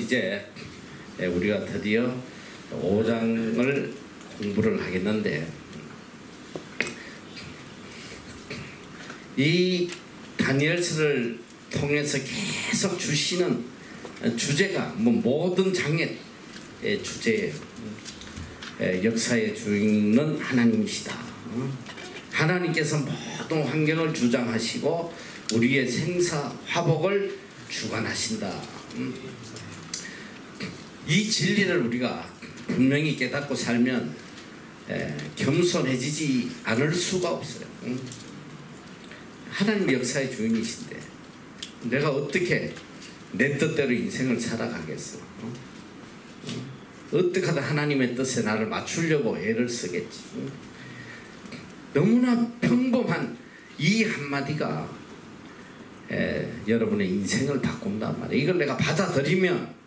이제 우리가 드디어 5장을 공부를 하겠는데, 이 다니엘서를 통해서 계속 주시는 주제가 모든 장의 주제예요. 역사의 주인은 하나님이시다. 하나님께서 모든 환경을 주장하시고 우리의 생사 화복을 주관하신다. 이 진리를 우리가 분명히 깨닫고 살면 겸손해지지 않을 수가 없어요. 하나님 역사의 주인이신데 내가 어떻게 내 뜻대로 인생을 살아가겠어? 어떻게 하다 하나님의 뜻에 나를 맞추려고 애를 쓰겠지? 너무나 평범한 이 한마디가 여러분의 인생을 바꾼단 말이에요. 이걸 내가 받아들이면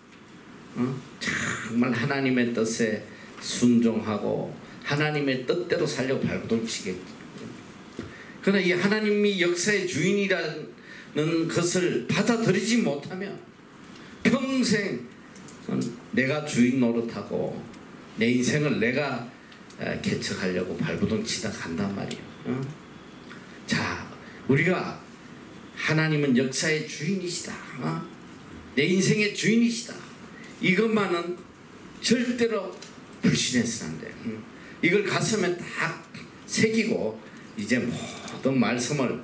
정말 하나님의 뜻에 순종하고 하나님의 뜻대로 살려고 발버둥 치겠지. 그러나 이 하나님이 역사의 주인이라는 것을 받아들이지 못하면 평생 내가 주인 노릇하고 내 인생을 내가 개척하려고 발버둥 치다 간단 말이에요. 자, 우리가 하나님은 역사의 주인이시다, 내 인생의 주인이시다, 이것만은 절대로 불신해서는 안 돼. 이걸 가슴에 딱 새기고 이제 모든 말씀을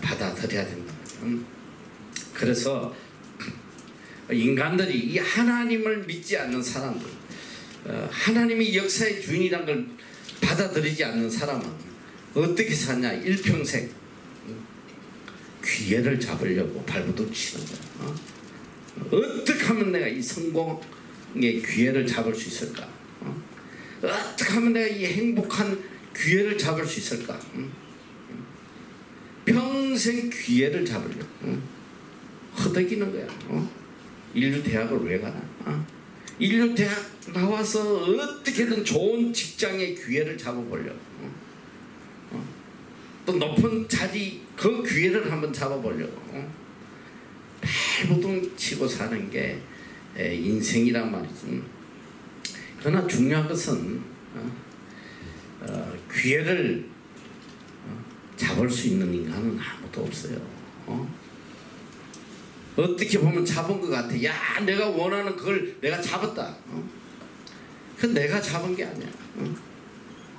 받아들여야 된다. 그래서 인간들이 이 하나님을 믿지 않는 사람들, 하나님이 역사의 주인이라는 걸 받아들이지 않는 사람은 어떻게 사냐? 일평생 기회를 잡으려고 발버둥 치는 거야. 어떻게 하면 내가 이 성공의 기회를 잡을 수 있을까? 어떻게 하면 내가 이 행복한 기회를 잡을 수 있을까? 평생 기회를 잡으려고 허덕이는 거야. 인류 대학을 왜 가나? 인류 대학 나와서 어떻게든 좋은 직장의 기회를 잡아보려고, 또 높은 자리 그 기회를 한번 잡아보려고 발버둥 치고 사는 게 인생이란 말이지. 그러나 중요한 것은 기회를 잡을 수 있는 인간은 아무도 없어요. 어떻게 보면 잡은 것 같아. 야, 내가 원하는 그걸 내가 잡았다. 그 내가 잡은 게 아니야.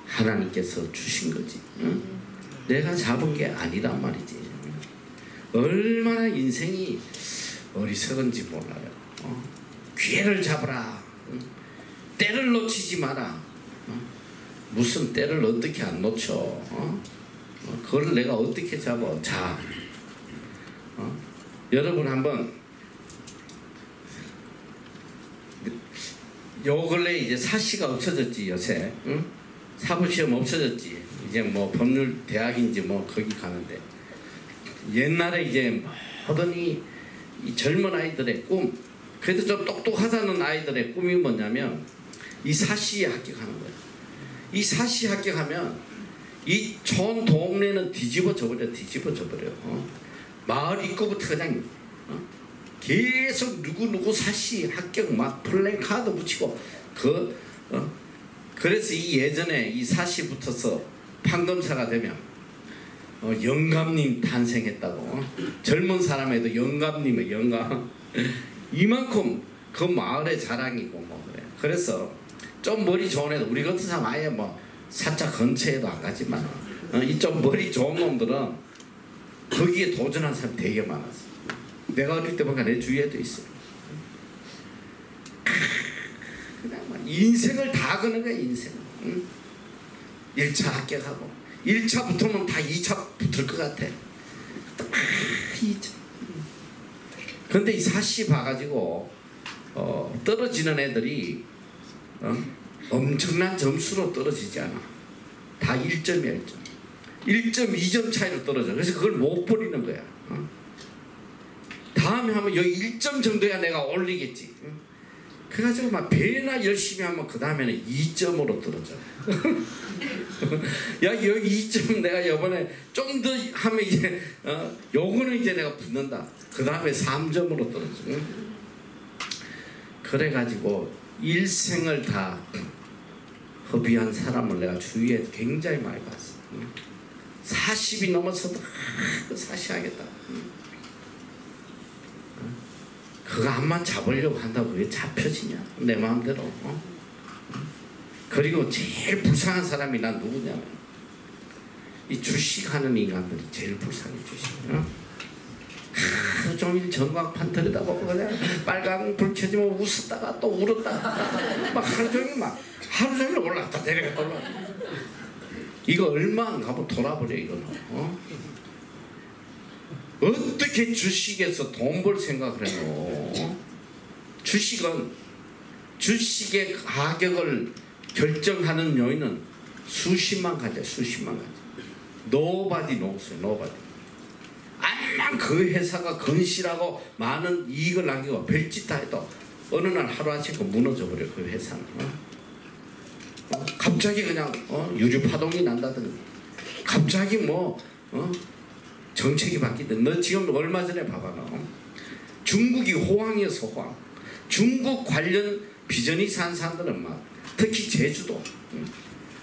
하나님께서 주신 거지. 내가 잡은 게 아니란 말이지. 얼마나 인생이 어리석은지 몰라요. 기회를 잡으라. 때를 놓치지 마라. 무슨 때를 어떻게 안 놓쳐? 그걸 내가 어떻게 잡아? 자, 여러분 한번 요 근래 이제 사시가 없어졌지. 요새 사법시험 없어졌지. 이제 뭐 법률 대학인지 뭐 거기 가는데, 옛날에 이제 모든 이 젊은 아이들의 꿈, 그래도 좀 똑똑하다는 아이들의 꿈이 뭐냐면 이 사시에 합격하는 거예요. 이 사시에 합격하면 이 촌 동네는 뒤집어져 버려. 마을 입구부터 그냥 계속 누구 사시 합격 막 플랜카드 붙이고 그래서 이 예전에 이 사시 붙어서 판검사가 되면 영감님 탄생했다고, 젊은 사람에도 영감님의 영감 이만큼 그 마을의 자랑이고 뭐 그래. 그래서 좀 머리 좋은 애들, 우리 같은 사람 아예 뭐 사자 근처에도 안 가지만 이 좀 머리 좋은 놈들은 거기에 도전한 사람이 되게 많았어. 내가 어릴 때 보니까 내 주위에도 있어. 그냥 막 인생을 다 거는 거야, 인생. 1차 합격하고 1차 붙으면 다 2차 붙을 것 같아. 2차. 근데 이 사시 봐가지고 떨어지는 애들이 엄청난 점수로 떨어지지 않아. 다 1점이야, 1점. 1.2점 차이로 떨어져. 그래서 그걸 못 버리는 거야. 다음에 하면 여기 1점 정도야 내가 올리겠지. 그래가지고 막 배나 열심히 하면 그 다음에는 2점으로 떨어져. 야, 여기 2점 내가 이번에 좀 더 하면 이제 요거는 이제 내가 붙는다. 그 다음에 3점으로 떨어져. 그래가지고 일생을 다 허비한 사람을 내가 주위에 굉장히 많이 봤어. 40이 넘어서도 사시하겠다. 그거 암만 잡으려고 한다고 그게 잡혀지냐? 내 마음대로. 그리고 제일 불쌍한 사람이 난 누구냐면 이 주식하는 인간들이 제일 불쌍해. 주식. 하루 종일 전광판 들여다보고 그냥 빨간 불 켜지면 웃었다가 또 울었다가 막 하루 종일 올랐다 내려갔다 올랐다. 이거 얼마 안 가면 돌아버려 이거는. 어떻게 주식에서 돈 벌 생각을 해요? 주식은 주식의 가격을 결정하는 요인은 수십만 가지야. 수십만 가지. Nobody knows. Nobody. 암만 그 회사가 건실하고 많은 이익을 남기고 별짓 다 해도 어느 날 하루아침에 무너져 버려 그 회사는. 갑자기 그냥 유류파동이 난다든지 갑자기 정책이 바뀌든. 너 지금 얼마 전에 봐봐. 너 중국이 호황이었어. 호황. 중국 관련 비전이 산 사람들은 막 특히 제주도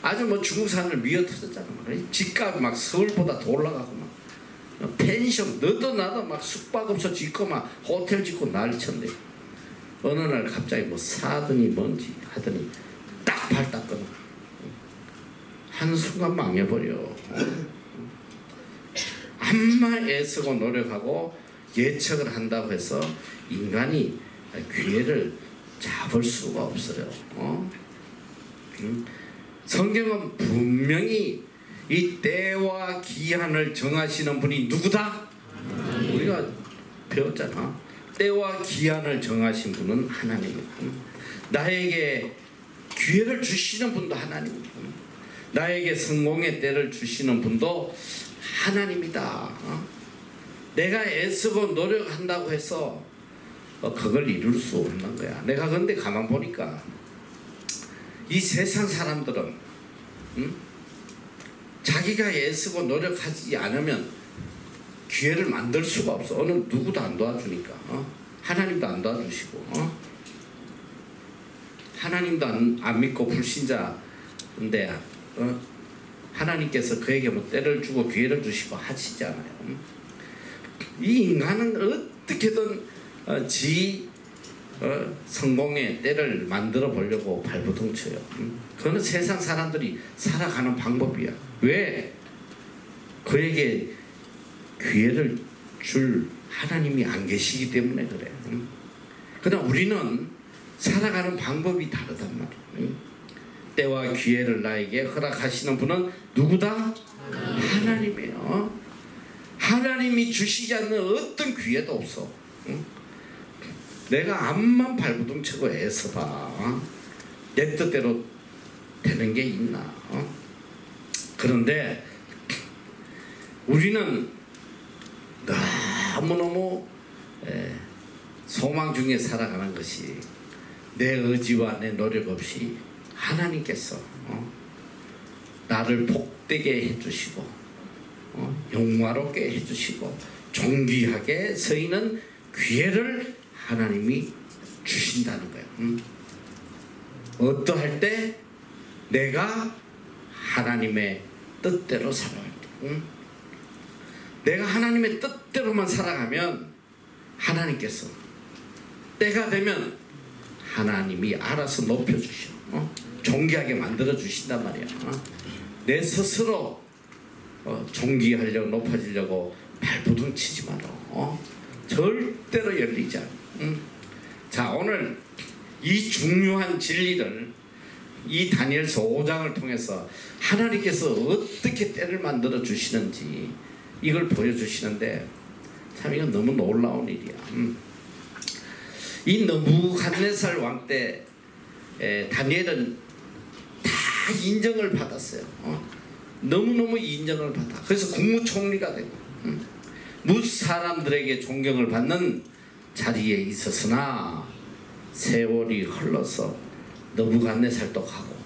아주 중국 사람들 미어터졌잖아. 집값 막 서울보다 더 올라가고 막 펜션 너도 나도 막 숙박업소 짓고 막 호텔 짓고 난리쳤는데 어느 날 갑자기 사더니 뭔지 하더니 딱 발 딱 끊어. 한순간 망해버려. 암만 애쓰고 노력하고 예측을 한다고 해서 인간이 기회를 잡을 수가 없어요. 성경은 분명히 이 때와 기한을 정하시는 분이 누구다? 우리가 배웠잖아. 때와 기한을 정하신 분은 하나님이다. 나에게 기회를 주시는 분도 하나님이다. 나에게 성공의 때를 주시는 분도 하나님이다. 내가 애쓰고 노력한다고 해서 그걸 이룰 수 없는 거야. 내가 근데 가만 보니까 이 세상 사람들은 자기가 애쓰고 노력하지 않으면 기회를 만들 수가 없어. 어느 누구도 안 도와주니까. 하나님도 안 도와주시고 하나님도 안 믿고 불신자인데 하나님께서 그에게 때를 주고 기회를 주시고 하시잖아요. 이 인간은 어떻게든 성공의 때를 만들어 보려고 발버둥쳐요. 그거는 세상 사람들이 살아가는 방법이야. 왜? 그에게 기회를 줄 하나님이 안 계시기 때문에 그래. 그러나 우리는 살아가는 방법이 다르단 말이야. 때와 기회를 나에게 허락하시는 분은 누구다? 하나님이에요. 하나님이 주시지 않는 어떤 기회도 없어. 내가 암만 발버둥치고 애써봐. 내 뜻대로 되는 게 있나? 그런데 우리는 너무너무 소망 중에 살아가는 것이 내 의지와 내 노력 없이 하나님께서 나를 복되게 해주시고 영화롭게 해주시고 존귀하게 서 있는 기회를 하나님이 주신다는 거예요. 어떠할 때? 내가 하나님의 뜻대로 살아갈 때. 내가 하나님의 뜻대로만 살아가면 하나님께서 때가 되면 하나님이 알아서 높여주셔. 존귀하게 만들어 주신단 말이야. 내 스스로 존귀하려고 높아지려고 발버둥 치지 마라. 절대로 열리지 않아. 자, 오늘 이 중요한 진리를 이 다니엘서 5장을 통해서 하나님께서 어떻게 때를 만들어 주시는지 이걸 보여주시는데 참 이건 너무 놀라운 일이야. 이 느부갓네살 왕 때 다니엘은 다 인정을 받았어요. 너무너무 인정을 받아. 그래서 국무총리가 되고 무사람들에게 존경을 받는 자리에 있었으나 세월이 흘러서 느부갓네살도 가고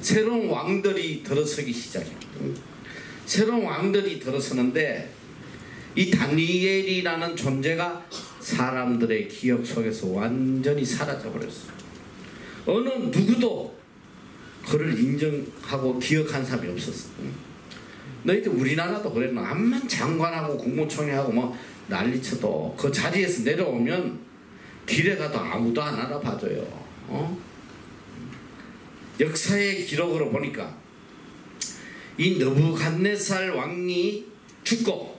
새로운 왕들이 들어서기 시작해요. 새로운 왕들이 들어서는데 이 다니엘이라는 존재가 사람들의 기억 속에서 완전히 사라져버렸어. 어느 누구도 그를 인정하고 기억한 사람이 없었어. 너희들 우리나라도 그랬나? 암만 장관하고 국무총리하고 뭐 난리쳐도 그 자리에서 내려오면 길에 가도 아무도 안 알아봐줘요. 역사의 기록으로 보니까 이 느부갓네살 왕이 죽고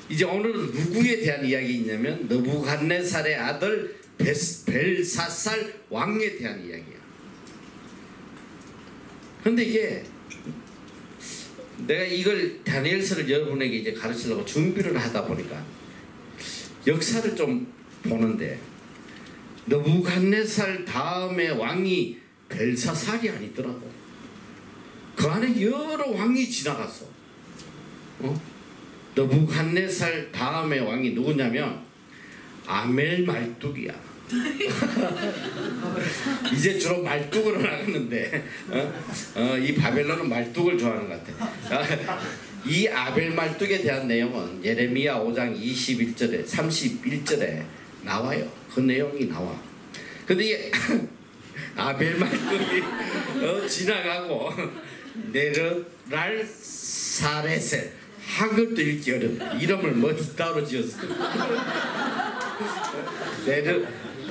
이제 오늘은 누구에 대한 이야기 있냐면 느부갓네살의 아들 벨사살 왕에 대한 이야기야. 근데 이게 내가 이걸 다니엘서를 여러분에게 이제 가르치려고 준비를 하다 보니까 역사를 좀 보는데 느부갓네살 다음에 왕이 벨사살이 아니더라고. 그 안에 여러 왕이 지나갔어. 느부갓네살 다음에 왕이 누구냐면 아멜말뚝이야. 이제 주로 말뚝으로 나갔는데 이 바벨론은 말뚝을 좋아하는 것 같아. 이 아벨말뚝에 대한 내용은 예레미야 5장 21절에 31절에 나와요. 그 내용이 나와. 근데 이 아벨말뚝이 지나가고 네르랄사레셋, 한글도 읽기 어렵다. 이름을 뭐 따로 지었어.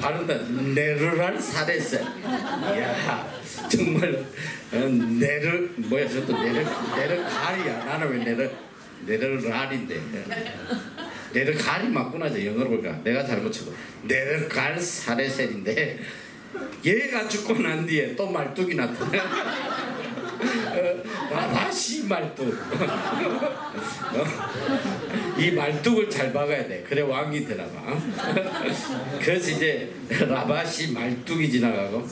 바른다. 네르랄사레셋. 이야 정말 뭐야 저도 네르갈이야. 나는 왜 네르랄인데. 네르갈이 맞구나. 저 영어로 볼까. 내가 잘못 쳐도 네르갈사레셋인데 얘가 죽고 난 뒤에 또 말뚝이 나타나. 라바시 말뚝. 이 말뚝을 잘 박아야 돼. 그래 왕이 되나봐. 그래서 이제 라바시 말뚝이 지나가고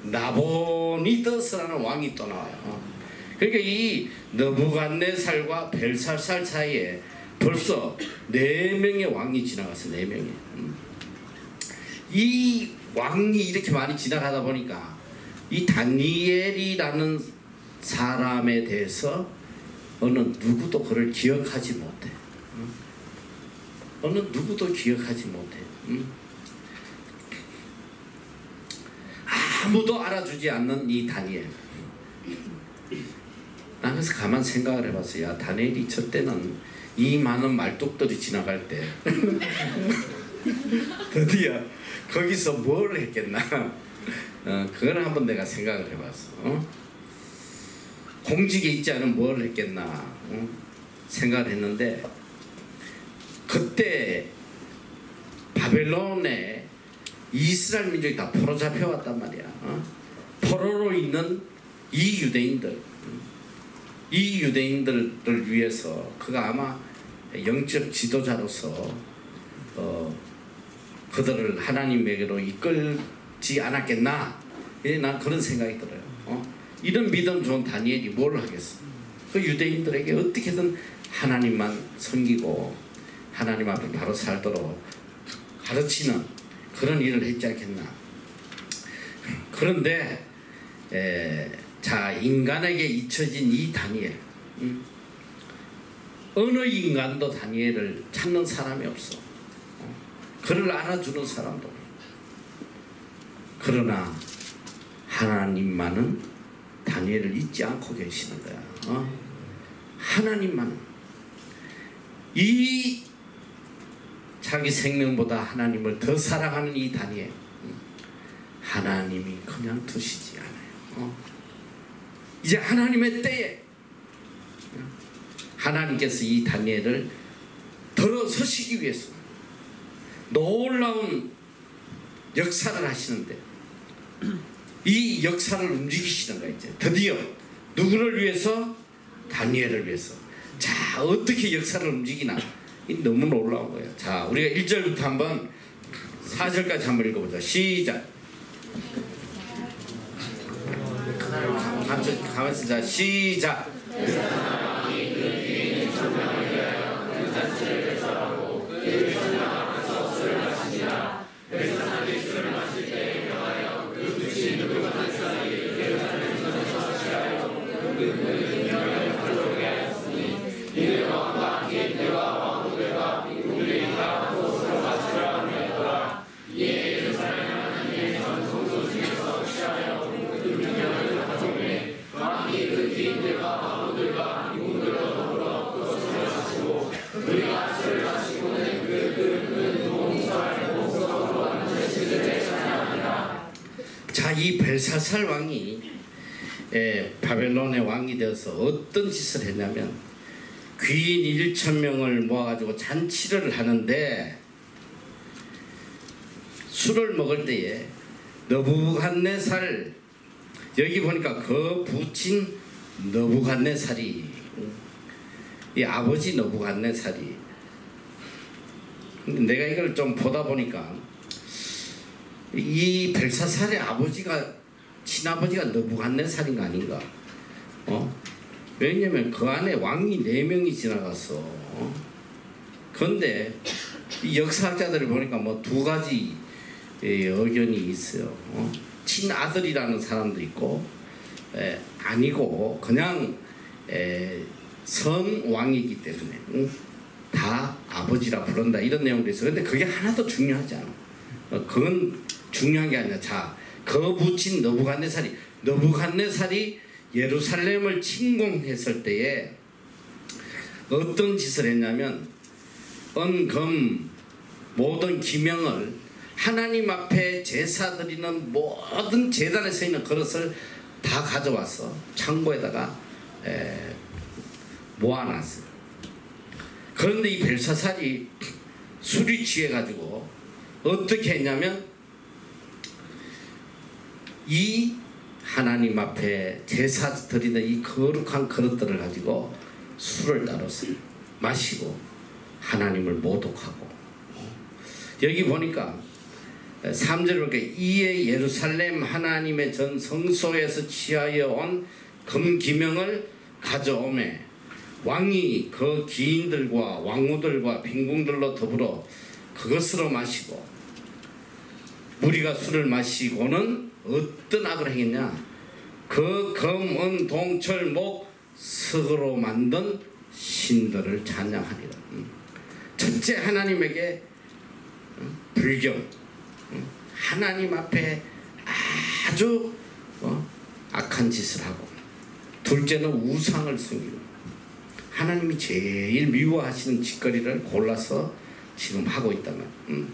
나보니더스라는 왕이 또 나와요. 그러니까 이 느부갓네살과 벨사살 사이에 벌써 4명의 왕이 지나갔어. 4명이. 이 왕이 이렇게 많이 지나가다 보니까 이 다니엘이라는 사람에 대해서 어느 누구도 그를 기억하지 못해. 어느 누구도 기억하지 못해. 아무도 알아주지 않는 이 다니엘. 나 그래서 가만 생각을 해봤어. 야 다니엘이 저 때는 이 많은 말뚝들이 지나갈 때 드디어 거기서 뭘 했겠나. 그걸 한번 내가 생각을 해봤어. 공직에 있지 않으면 뭘 했겠나 생각을 했는데 그때 바벨론에 이스라엘 민족이 다 포로 잡혀왔단 말이야. 포로로 있는 이 유대인들을 위해서 그가 아마 영적 지도자로서 그들을 하나님에게로 이끌지 않았겠나. 난 그런 생각이 들어요. 이런 믿음 좋은 다니엘이 뭘 하겠어. 그 유대인들에게 어떻게든 하나님만 섬기고 하나님 앞에 바로 살도록 가르치는 그런 일을 했지 않겠나. 그런데 자 인간에게 잊혀진 이 다니엘, 어느 인간도 다니엘을 찾는 사람이 없어. 그를 알아주는 사람도. 그러나 하나님만은 다니엘을 잊지 않고 계시는 거야. 하나님만은 이 자기 생명보다 하나님을 더 사랑하는 이 다니엘, 하나님이 그냥 두시지 않아요. 이제 하나님의 때에 하나님께서 이 다니엘을 들어서시기 위해서 놀라운 역사를 하시는데 이 역사를 움직이시는 거예요. 이제 드디어 누구를 위해서? 다니엘을 위해서. 자 어떻게 역사를 움직이나. 너무 놀라운 거예요. 자 우리가 1절부터 한번 4절까지 한번 읽어보자. 시작. 가만있어. 자 시작. 이 벨사살 왕이 바벨론의 왕이 되어서 어떤 짓을 했냐면 귀인 1,000명을 모아가지고 잔치를 하는데 술을 먹을 때에 느부갓네살, 여기 보니까 그 부친 느부갓네살이, 이 아버지 느부갓네살이, 내가 이걸 좀 보다 보니까 이 벨사살의 아버지가, 친아버지가 느부갓네살인 거 아닌가. 왜냐면 그 안에 왕이 4명이 지나갔어. 그런데 이 역사학자들을 보니까 뭐 2가지 의견이 있어요. 친아들이라는 사람도 있고, 아니고 그냥 선왕이기 때문에 다 아버지라 부른다, 이런 내용도 있어요. 근데 그게 하나도 중요하지 않아. 그건 중요한 게 아니라, 자, 그 부친 느부갓네살이 예루살렘을 침공했을 때에 어떤 짓을 했냐면 은금 모든 기명을 하나님 앞에 제사 드리는 모든 제단에 서 있는 그릇을 다 가져와서 창고에다가 모아놨어요. 그런데 이 벨사살이 술이 취해가지고 어떻게 했냐면 이 하나님 앞에 제사 드리는 이 거룩한 그릇들을 가지고 술을 따라서 마시고 하나님을 모독하고, 여기 보니까 3절에 보니까 이에 예루살렘 하나님의 전 성소에서 취하여 온 금기명을 가져오매 왕이 그 기인들과 왕후들과 빈궁들로 더불어 그것으로 마시고, 무리가 술을 마시고는 어떤 악을 행했냐, 그 금, 은, 동, 철, 목, 석으로 만든 신들을 찬양하리라. 첫째 하나님에게 불경, 하나님 앞에 아주 악한 짓을 하고, 둘째는 우상을 섬기고, 하나님이 제일 미워하시는 짓거리를 골라서 지금 하고 있다면.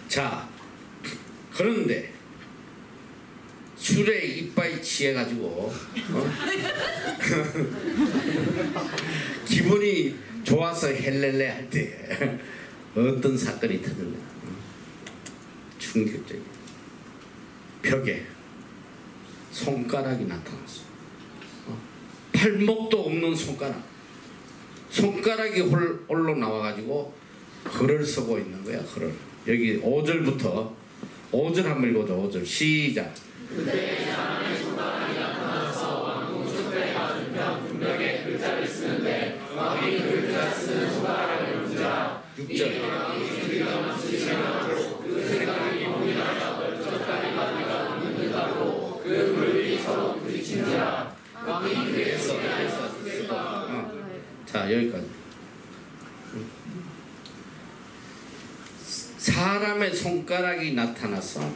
자, 그런데 술에 이빨이 취해가지고 기분이 좋아서 헬렐레 할 때 어떤 사건이 터졌냐. 충격적이야. 벽에 손가락이 나타났어. 팔목도 없는 손가락이 홀로 나와가지고 글을 쓰고 있는 거야. 글을. 여기 5절부터 5절 한번 읽어줘. 5절 시작. 그때 사람의 손가락이 나타나서 왕궁 촛대에 맞은 편 분명에 글자를 쓰는데 왕이 글자 쓰는 손가락을 보자. 6절. 왕이 그리가 마치 생각하고 그 생각이 몸이라가 멀쩡하게 마디가 없는다고 그 물이 서로 부딪힌지라. 왕이 그의 손에서 자, 여기까지. 사람의 손가락이 나타나서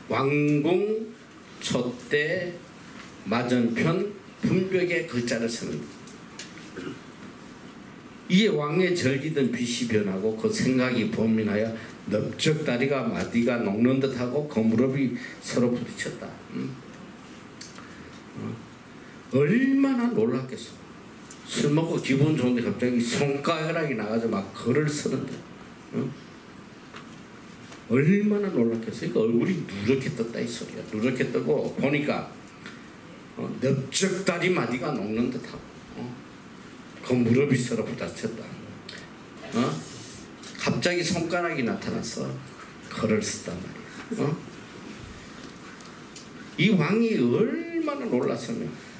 왕궁 촛대 맞은편 분벽에 글자를 쓰는다. 이에 왕의 절기든 빛이 변하고 그 생각이 범민하여 넓적다리가 마디가 녹는 듯하고 그 무릎이 서로 부딪혔다. 얼마나 놀랐겠어. 술 먹고 기분 좋은데 갑자기 손가락이 나가서 막 글을 쓰는데 얼마나 놀랐겠어. 그러니까 얼굴이 누렇게 떴다 이 소리야. 누렇게 뜨고 보니까 넓적다리 마디가 녹는 듯하고 그 무릎이 서로 부딪혔다. 갑자기 손가락이 나타나서 글을 썼단 말이야. 이 왕이 얼마나 놀랐으면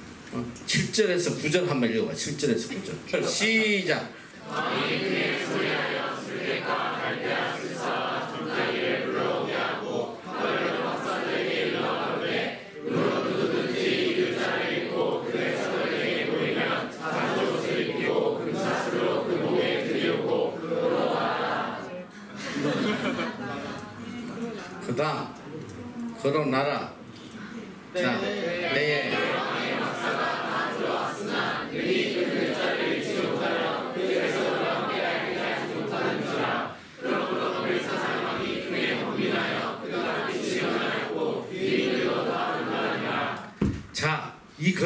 7절에서 9절 한번 읽어봐. 7절에서 9절 시작. 왕이 그의 소리하여 술객과 갈대아 술사와 전자기를 불러오게 하고 그를 박사들에게 일러가되 누구 누구든지 이 글자를 읽고 그의 서들에게 보이면 잔옷을 입히고 금사슬로 그 몸에 들이우고 걸어놔라. 그 다음 걸어놔라. 자, 네.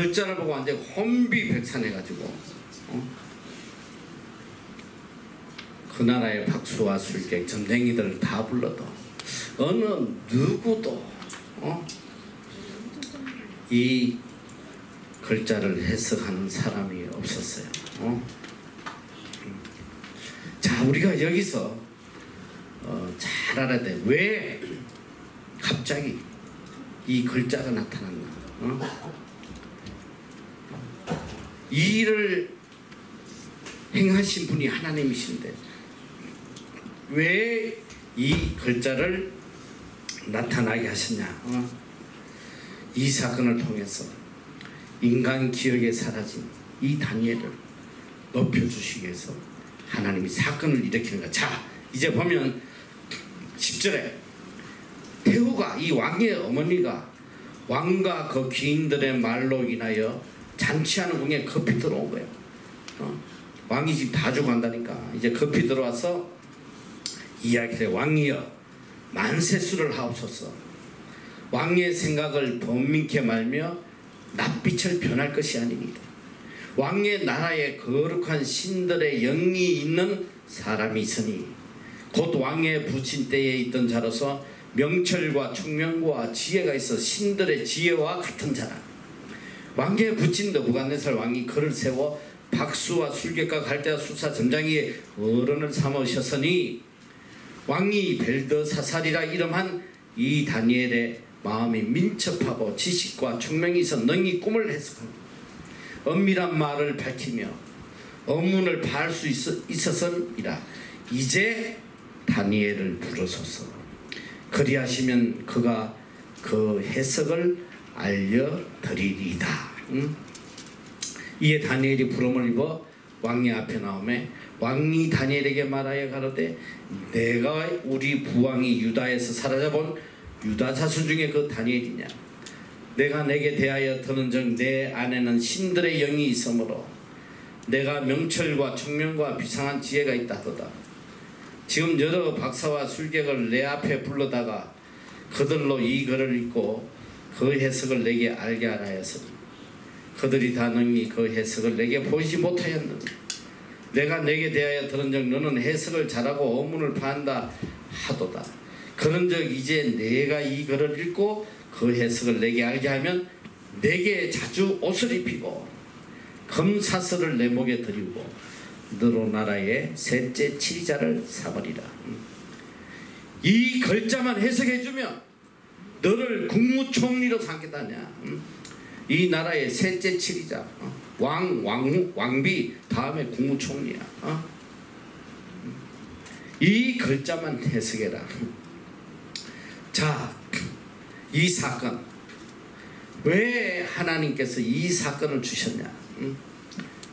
글자를 보고 완전 혼비백산해가지고 그 나라의 박수와 술객 점쟁이들을 다 불러도 어느 누구도 이 글자를 해석하는 사람이 없었어요. 자, 우리가 여기서 잘 알아야 돼. 왜 갑자기 이 글자가 나타났나? 이 일을 행하신 분이 하나님이신데 왜 이 글자를 나타나게 하셨냐? 이 사건을 통해서 인간 기억에 사라진 이 다니엘을 높여주시기 위해서 하나님이 사건을 일으키는 거야. 자, 이제 보면 10절에 태후가 이 왕의 어머니가 왕과 그 귀인들의 말로 인하여 잔치하는 궁에 급히 들어온 거예요. 왕이 지금 다 죽어간다니까. 이제 급히 들어와서 이야기를 해. 왕이여 만세수를 하옵소서. 왕의 생각을 번민케 말며 낯빛을 변할 것이 아닙니다. 왕의 나라에 거룩한 신들의 영이 있는 사람이 있으니 곧 왕의 부친 때에 있던 자로서 명철과 총명과 지혜가 있어 신들의 지혜와 같은 자라. 왕의 부친 느부갓네살 왕이 그를 세워 박수와 술객과 갈대아 수사 점장이의 어른을 삼으셨으니 왕이 벨드사살이라 이름한 이 다니엘의 마음이 민첩하고 지식과 총명이 있어 능히 꿈을 해석하고 엄밀한 말을 밝히며 언문을 파할 수 있었음이라. 이제 다니엘을 부르소서. 그리하시면 그가 그 해석을 알려드리리이다. 이에 다니엘이 부름을 입어 왕의 앞에 나오매 왕이 다니엘에게 말하여 가로되 내가 우리 부왕이 유다에서 사라져본 유다 자손 중에 그 다니엘이냐? 내가 내게 대하여 들은즉 내 안에는 신들의 영이 있으므로 내가 명철과 총명과 비상한 지혜가 있다 하도다. 지금 여러 박사와 술객을 내 앞에 불러다가 그들로 이 글을 읽고 그 해석을 내게 알게 하라 하였으니 그들이 다 능히 그 해석을 내게 보이지 못하였느니 내가 내게 대하여 들은즉 너는 해석을 잘하고 어문을 파한다 하도다. 그런즉 이제 내가 이 글을 읽고 그 해석을 내게 알게 하면 내게 자주 옷을 입히고 금사슬을 내 목에 드리고 너로 나라의 셋째 치리자를 삼으리라. 이 글자만 해석해주면 너를 국무총리로 삼겠다냐. 이 나라의 셋째 치리자, 왕비 다음에 국무총리야. 이 글자만 해석해라. 자, 이 사건 왜 하나님께서 이 사건을 주셨냐?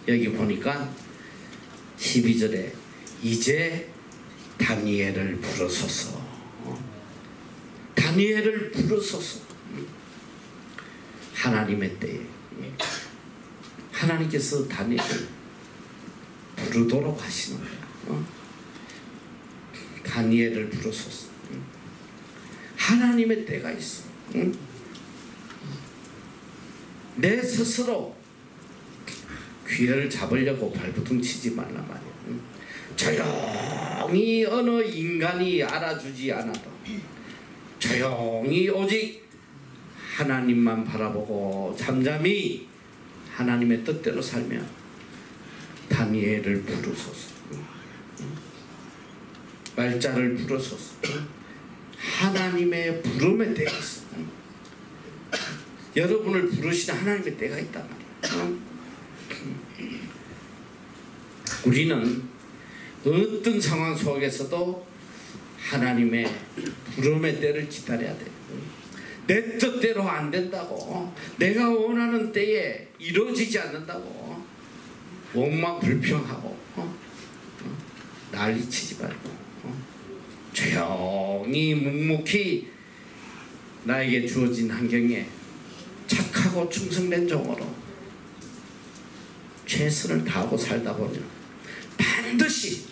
여기 보니까 12절에 이제 다니엘을 부르소서. 다니엘을 부르소서. 하나님의 때에 하나님께서 다니엘을 부르도록 하시는 거예요. 다니엘을 부르소서. 하나님의 때가 있어. 내 스스로 귀를 잡으려고 발부둥 치지 말란 말이야. 조용히 어느 인간이 알아주지 않아도 조용히 오직 하나님만 바라보고 잠잠히 하나님의 뜻대로 살며 다니엘을 부르소서. 말자를 부르소서. 하나님의 부름의 때가 있어. 여러분을 부르시는 하나님의 때가 있단 말이야. 우리는 어떤 상황 속에서도 하나님의 부름의 때를 기다려야 돼. 내 뜻대로 안 된다고, 내가 원하는 때에 이루어지지 않는다고 원망 불평하고 난리치지 말고 조용히 묵묵히 나에게 주어진 환경에 착하고 충성된 종으로 최선을 다하고 살다 보면 반드시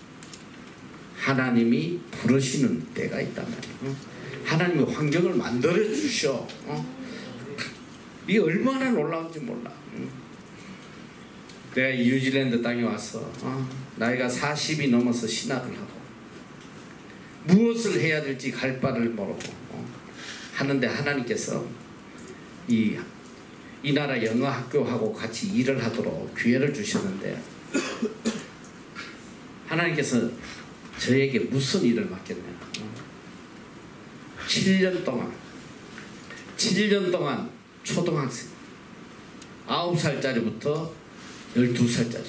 하나님이 부르시는 때가 있단 말이에요. 하나님이 환경을 만들어 주셔. 이게 얼마나 놀라운지 몰라. 내가 뉴질랜드 땅에 와서 나이가 40이 넘어서 신학을 하고 무엇을 해야 될지 갈 바를 모르고 하는데 하나님께서 이 나라 영어학교하고 같이 일을 하도록 기회를 주셨는데 하나님께서 저에게 무슨 일을 맡겼냐. 7년 동안 초등학생 9살짜리부터 12살짜리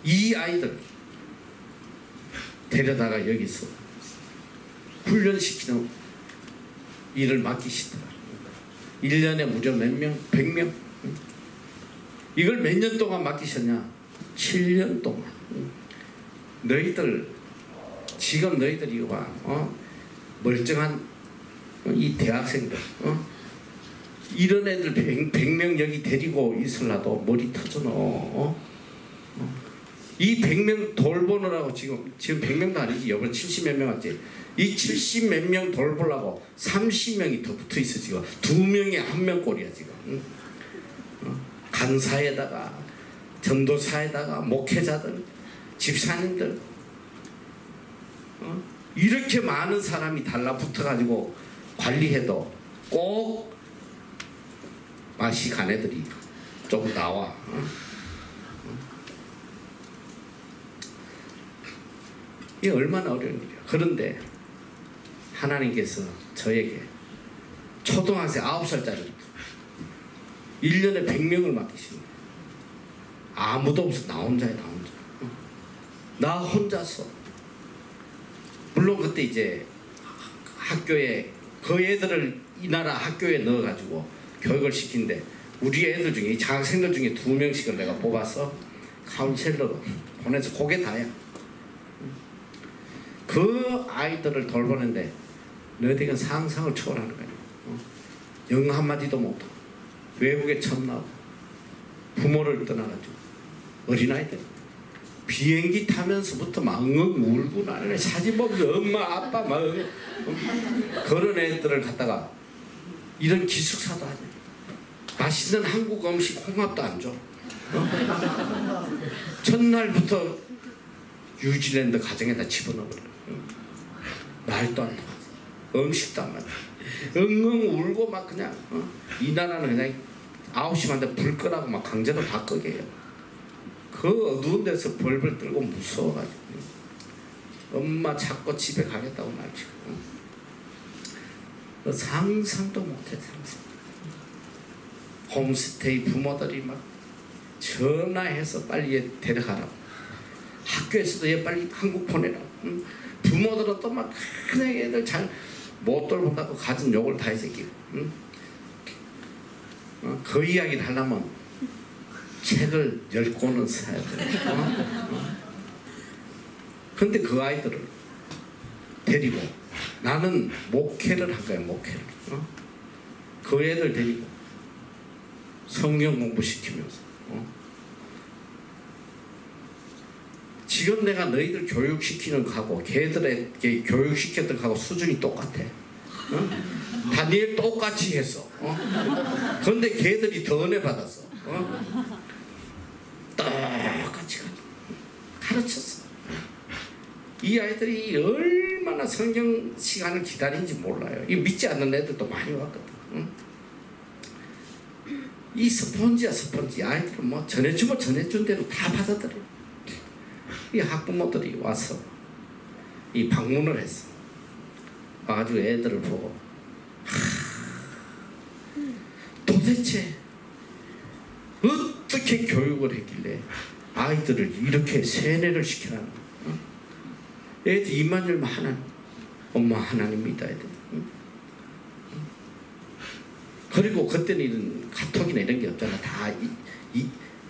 이 아이들 데려다가 여기서 훈련시키는 일을 맡기시더라. 1년에 무려 몇 명? 100명? 이걸 몇 년 동안 맡기셨냐? 7년 동안. 너희들 지금 너희들 이거 봐. 멀쩡한 이 대학생들 이런 애들 100명 여기 데리고 있으려도 머리 터져너. 이 100명 돌보느라고 지금 100명도 아니지. 여러분 70몇 명 왔지. 이 70 몇 명 돌보려고 30명이 더 붙어있어. 지금 2명이 1명 꼴이야 지금. 간사에다가 전도사에다가 목회자들 집사님들 이렇게 많은 사람이 달라붙어 가지고 관리해도 꼭 맛이 간 애들이 좀 나와. 이게 얼마나 어려운 일이야. 그런데 하나님께서 저에게 초등학생 9살짜리 1년에 100명을 맡기십니다. 아무도 없어. 나 혼자야. 나 혼자서. 물론 그때 이제 학교에 그 애들을 이 나라 학교에 넣어가지고 교육을 시킨데 우리 애들 중에 이 장학생들 중에 2명씩을 내가 뽑아서 카운셀러로 보내서 그게 다야. 그 아이들을 돌보는데 너희들은 상상을 초월하는 거야. 영어 한마디도 못하고 외국에 처음 나오고 부모를 떠나가지고 어린아이들 비행기 타면서부터 막 울고 나는 사진 보면서 엄마 아빠 막 그런 애들을 갖다가 이런 기숙사도 하냐. 맛있는 한국 음식 홍합도 안 줘. 첫날부터 뉴질랜드 가정에다 집어넣어버려. 말도 안 통하지. 음식도 안 맞아. 엉엉 울고 막 그냥 이 나라는 그냥 9시만 돼 불 끄라고 막 강제로 다 끄게 해요. 그 어두운 데서 벌벌 떨고 무서워가지고 엄마 찾고 집에 가겠다고 말치고 상상도 못해. 상상. 홈스테이 부모들이 막 전화해서 빨리 얘 데려가라고, 학교에서도 얘 빨리 한국 보내라고. 부모들은 또 막 그냥 애들 잘 못 돌본다고 가진 욕을 다 해새끼고. 그 이야기를 하려면 책을 10권은 사야 돼. 근데 그 아이들을 데리고 나는 목회를 한 거야. 목회를. 그 애들 데리고 성경 공부시키면서 지금 내가 너희들 교육시키는 거하고 걔들에게 교육시켰던 거하고 수준이 똑같아. 다니엘 똑같이 했어. 그런데 걔들이 더 은혜 받았어. 똑같이 가르쳤어. 이 아이들이 얼마나 성경 시간을 기다리는지 몰라요. 이 믿지 않는 애들도 많이 왔거든. 이 스폰지야 스폰지. 아이들은 뭐 전해주면 전해준 대로 다 받아들여. 이 학부모들이 와서 이 방문을 했어. 아주 애들을 보고 도대체 어떻게 교육을 했길래 아이들을 이렇게 세뇌를 시켜놨나. 애들 입만 열면 하나님, 엄마 하나님 믿어야 돼. 그리고 그때는 이런 카톡이나 이런 게 없잖아. 다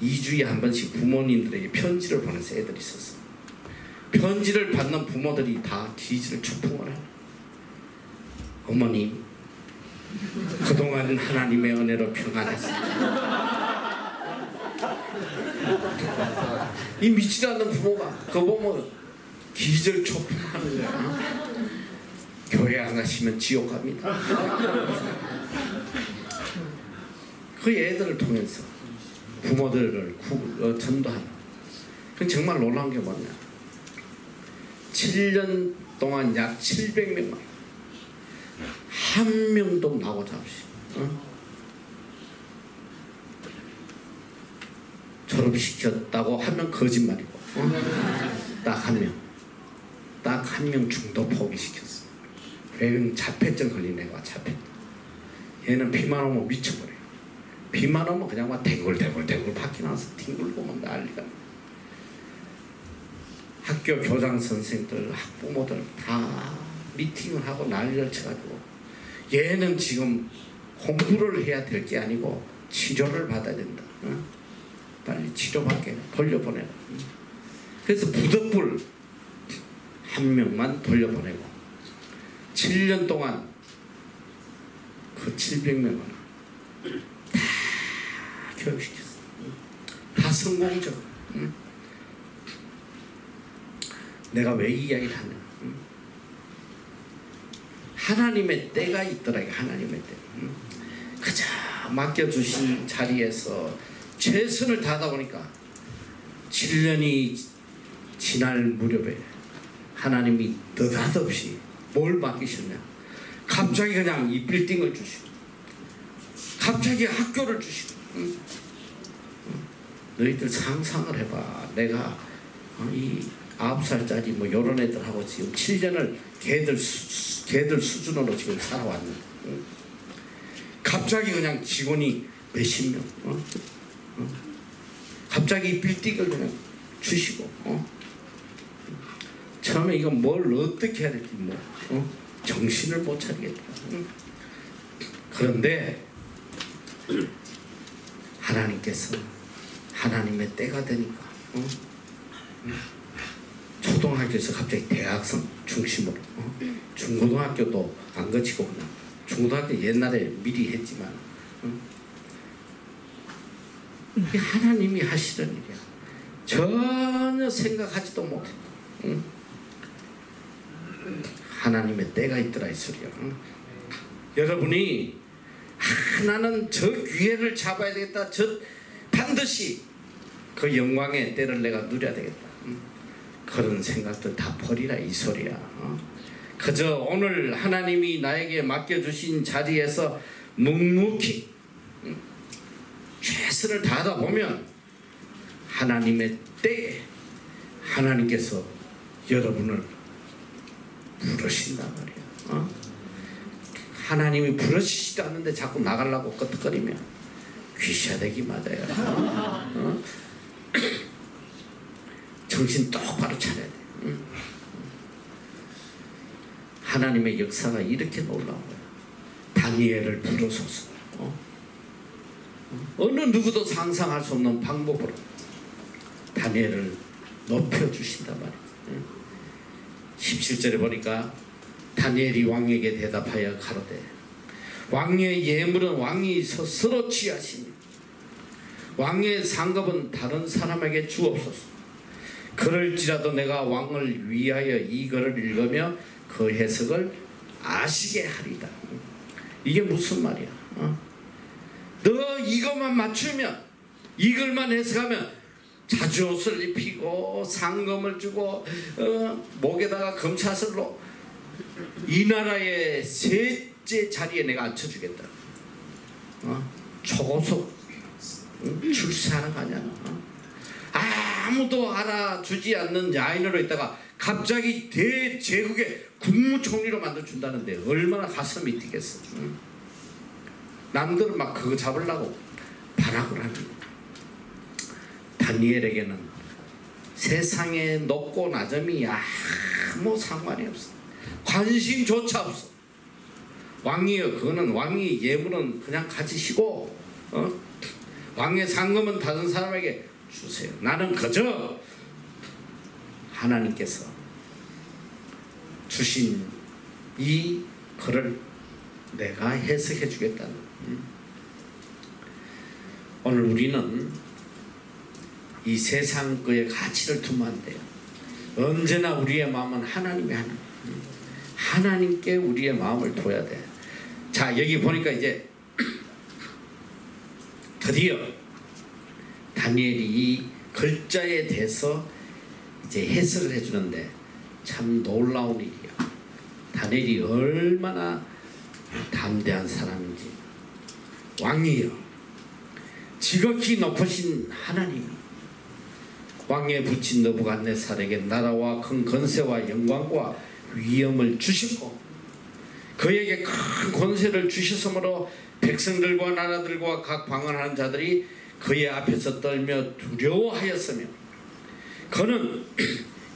2주에 한 번씩 부모님들에게 편지를 보내서 애들이 있었어. 편지를 받는 부모들이 다 기지를 초풍을 해. 어머님, 그동안 하나님의 은혜로 평안했습니다. 이 믿지도 않는 부모가 그거 보면 기절 초풍하는 거야. 교회 안 가시면 지옥 갑니다. 그 애들을 통해서 부모들을 전도하는. 그건 정말 놀라운 게 뭐냐, 7년 동안 약 700명만 한 명도 나오자 없이 졸업시켰다고 하면 거짓말이고 딱 한 명 중도 포기시켰어. 왜냐면 자폐증 걸린 애가 자폐증. 얘는 비만 오면 미쳐버려요. 비만 오면 그냥 막 댕글댕글 밖에 나와서 뒹굴고 막 난리가. 학교 교장 선생들, 학부모들 다 미팅을 하고 난리를 쳐가지고 얘는 지금 공부를 해야 될 게 아니고 치료를 받아야 된다. 빨리 치료받게 돌려보내라. 그래서 부득불 한 명만 돌려보내고 7년 동안 그 700명을 다 교육시켰어. 다 성공적으로. 내가 왜 이 이야기를 하냐, 하나님의 때가 있더라. 하나님의 때. 그저 맡겨주신 자리에서 최선을 다하다 보니까 7년이 지날 무렵에 하나님이 느닷없이 뭘 맡기셨냐, 갑자기 그냥 이 빌딩을 주시고 갑자기 학교를 주시고. 너희들 상상을 해봐. 내가 이 9살짜리 뭐 요런 애들하고 지금 7년을 걔들 수준으로 지금 살아왔는데 갑자기 그냥 직원이 몇십 명 갑자기 빌딩을 그냥 주시고 처음에 이건 뭘 어떻게 해야 될지 정신을 못 차리겠다. 그런데 하나님께서 하나님의 때가 되니까 초등학교에서 갑자기 대학생 중심으로 중고등학교도 안 거치고 그냥 중고등학교 옛날에 미리 했지만 이게 하나님이 하시던 일이야. 전혀 생각하지도 못해. 하나님의 때가 있더라 이 소리야. 여러분이 나는 저 기회를 잡아야 되겠다. 저 반드시 그 영광의 때를 내가 누려야 되겠다. 그런 생각들 다 버리라 이 소리야. 그저 오늘 하나님이 나에게 맡겨주신 자리에서 묵묵히 최선을 다하다 보면 하나님의 때에 하나님께서 여러분을 부르신단 말이야. 하나님이 부르시지도 않는데 자꾸 나가려고 끄떡거리면 귀샤대기 맞아요. 정신 똑바로 차려야 돼. 하나님의 역사가 이렇게 놀라운 거야. 다니엘을 부르소서. 어느 누구도 상상할 수 없는 방법으로 다니엘을 높여주신단 말이야. 17절에 보니까 다니엘이 왕에게 대답하여 가로되 왕의 예물은 왕이 스스로 취하시니 왕의 상급은 다른 사람에게 주옵소서. 그럴지라도 내가 왕을 위하여 이 글을 읽으며 그 해석을 아시게 하리다. 이게 무슨 말이야? 너 이것만 맞추면, 이글만 해석하면 자주옷을 입히고 상금을 주고 목에다가 금사슬로 이 나라의 셋째 자리에 내가 앉혀주겠다. 초고속 출세하러 가냐. 아무도 알아주지 않는 야인으로 있다가 갑자기 대제국의 국무총리로 만들어준다는데 얼마나 가슴이 뛰겠어. 남들은 막 그거 잡으려고 발악을 하는. 다니엘에게는 세상의 높고 낮음이 아무 상관이 없어. 관심조차 없어. 왕이여, 그거는 왕이 예물은 그냥 가지시고 왕의 상금은 다른 사람에게 주세요. 나는 그저 하나님께서 주신 이 글을 내가 해석해 주겠다는. 오늘 우리는 이 세상 거의 가치를 두면 안 돼요. 언제나 우리의 마음은 하나님의 하나님. 하나님께 우리의 마음을 둬야 돼. 자, 여기 보니까 이제 드디어 다니엘이 이 글자에 대해서 이제 해석을 해주는데 참 놀라운 일이야. 다니엘이 얼마나 담대한 사람인지. 왕이여, 지극히 높으신 하나님이 왕에 붙인 느부갓네살에게 나라와 큰 권세와 영광과 위엄을 주셨고 그에게 큰 권세를 주셨으므로 백성들과 나라들과 각 방언하는 자들이 그의 앞에서 떨며 두려워하였으며 그는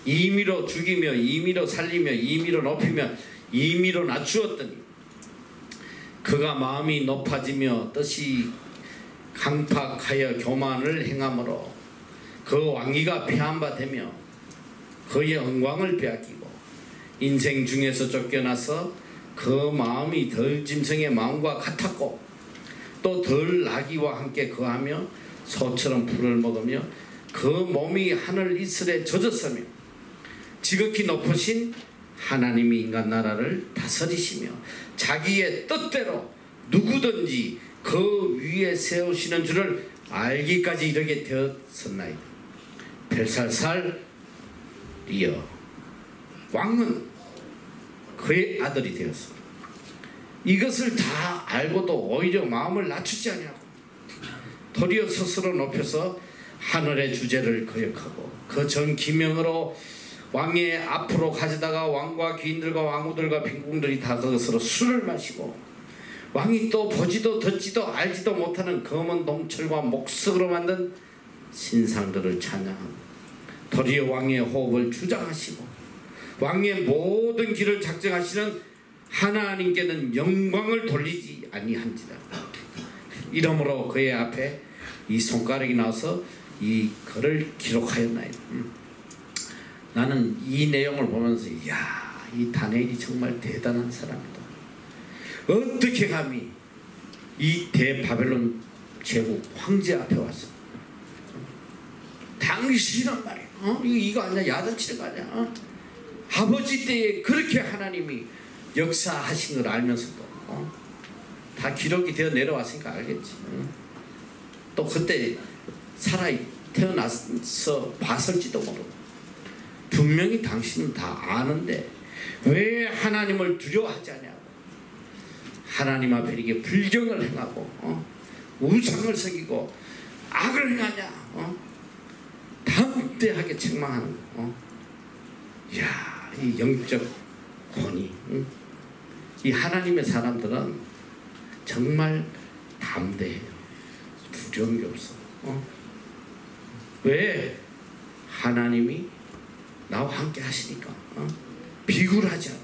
임의로 죽이며 임의로 살리며 임의로 높이며 임의로 낮추었더니 그가 마음이 높아지며 뜻이 강팍하여 교만을 행함으로 그 왕위가 폐한바되며 그의 영광을 빼앗기고 인생 중에서 쫓겨나서 그 마음이 덜 짐승의 마음과 같았고 또 덜 나귀와 함께 거하며 소처럼 풀을 먹으며 그 몸이 하늘 이슬에 젖었으며 지극히 높으신 하나님이 인간 나라를 다스리시며 자기의 뜻대로 누구든지 그 위에 세우시는 줄을 알기까지 이르게 되었었나이다. 벨살살이여, 왕은 그의 아들이 되었어. 이것을 다 알고도 오히려 마음을 낮추지 아니하고 도리어 스스로 높여서 하늘의 주제를 거역하고 그 전 기명으로 왕의 앞으로 가져다가 왕과 귀인들과 왕후들과 빈궁들이 다 그것으로 술을 마시고 왕이 또 보지도 듣지도 알지도 못하는 검은 동철과 목석으로 만든 신상들을 찬양하고 도리어 왕의 호흡을 주장하시고 왕의 모든 길을 작정하시는 하나님께는 영광을 돌리지 아니한지라. 이러므로 그의 앞에 이 손가락이 나와서 이 글을 기록하였나이다. 나는 이 내용을 보면서 이야, 이 다니엘이 정말 대단한 사람이다. 어떻게 감히 이 대바벨론 제국 황제 앞에 와서 당신은 말이야, 이거 아니야, 야단치는 거 아니야. 아버지 때에 그렇게 하나님이 역사하신 걸 알면서도 다 기록이 되어 내려왔으니까 알겠지. 또 그때 살아 태어나서 봤을지도 모르고 분명히 당신은 다 아는데 왜 하나님을 두려워하지 않냐고. 하나님 앞에 이렇게 불경을 행하고 우상을 섬기고 악을 행하냐. 담대하게 책망하는 거. 이야, 이 영적 권위. 이 하나님의 사람들은 정말 담대해요. 두려운 게 없어. 왜? 하나님이 나와 함께 하시니까. 비굴하지 않아.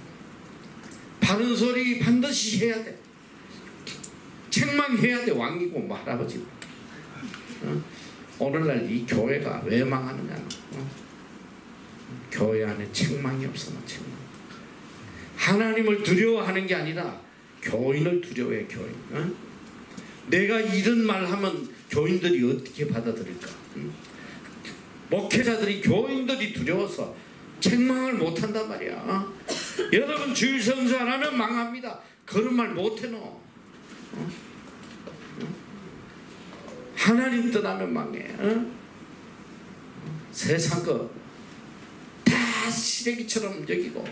바른 소리 반드시 해야 돼. 책망해야 돼. 왕이고 뭐 할아버지고. 오늘날 이 교회가 왜 망하느냐. 교회 안에 책망이 없어. 책망. 하나님을 두려워하는 게 아니라 교인을 두려워해. 교인. 내가 이런 말 하면 교인들이 어떻게 받아들일까. 목회자들이 교인들이 두려워서 책망을 못한단 말이야. 여러분 주일 성수 안 하면 망합니다. 그런 말 못해 너. 하나님 떠나면 망해. 세상 거 다 시래기처럼 여기고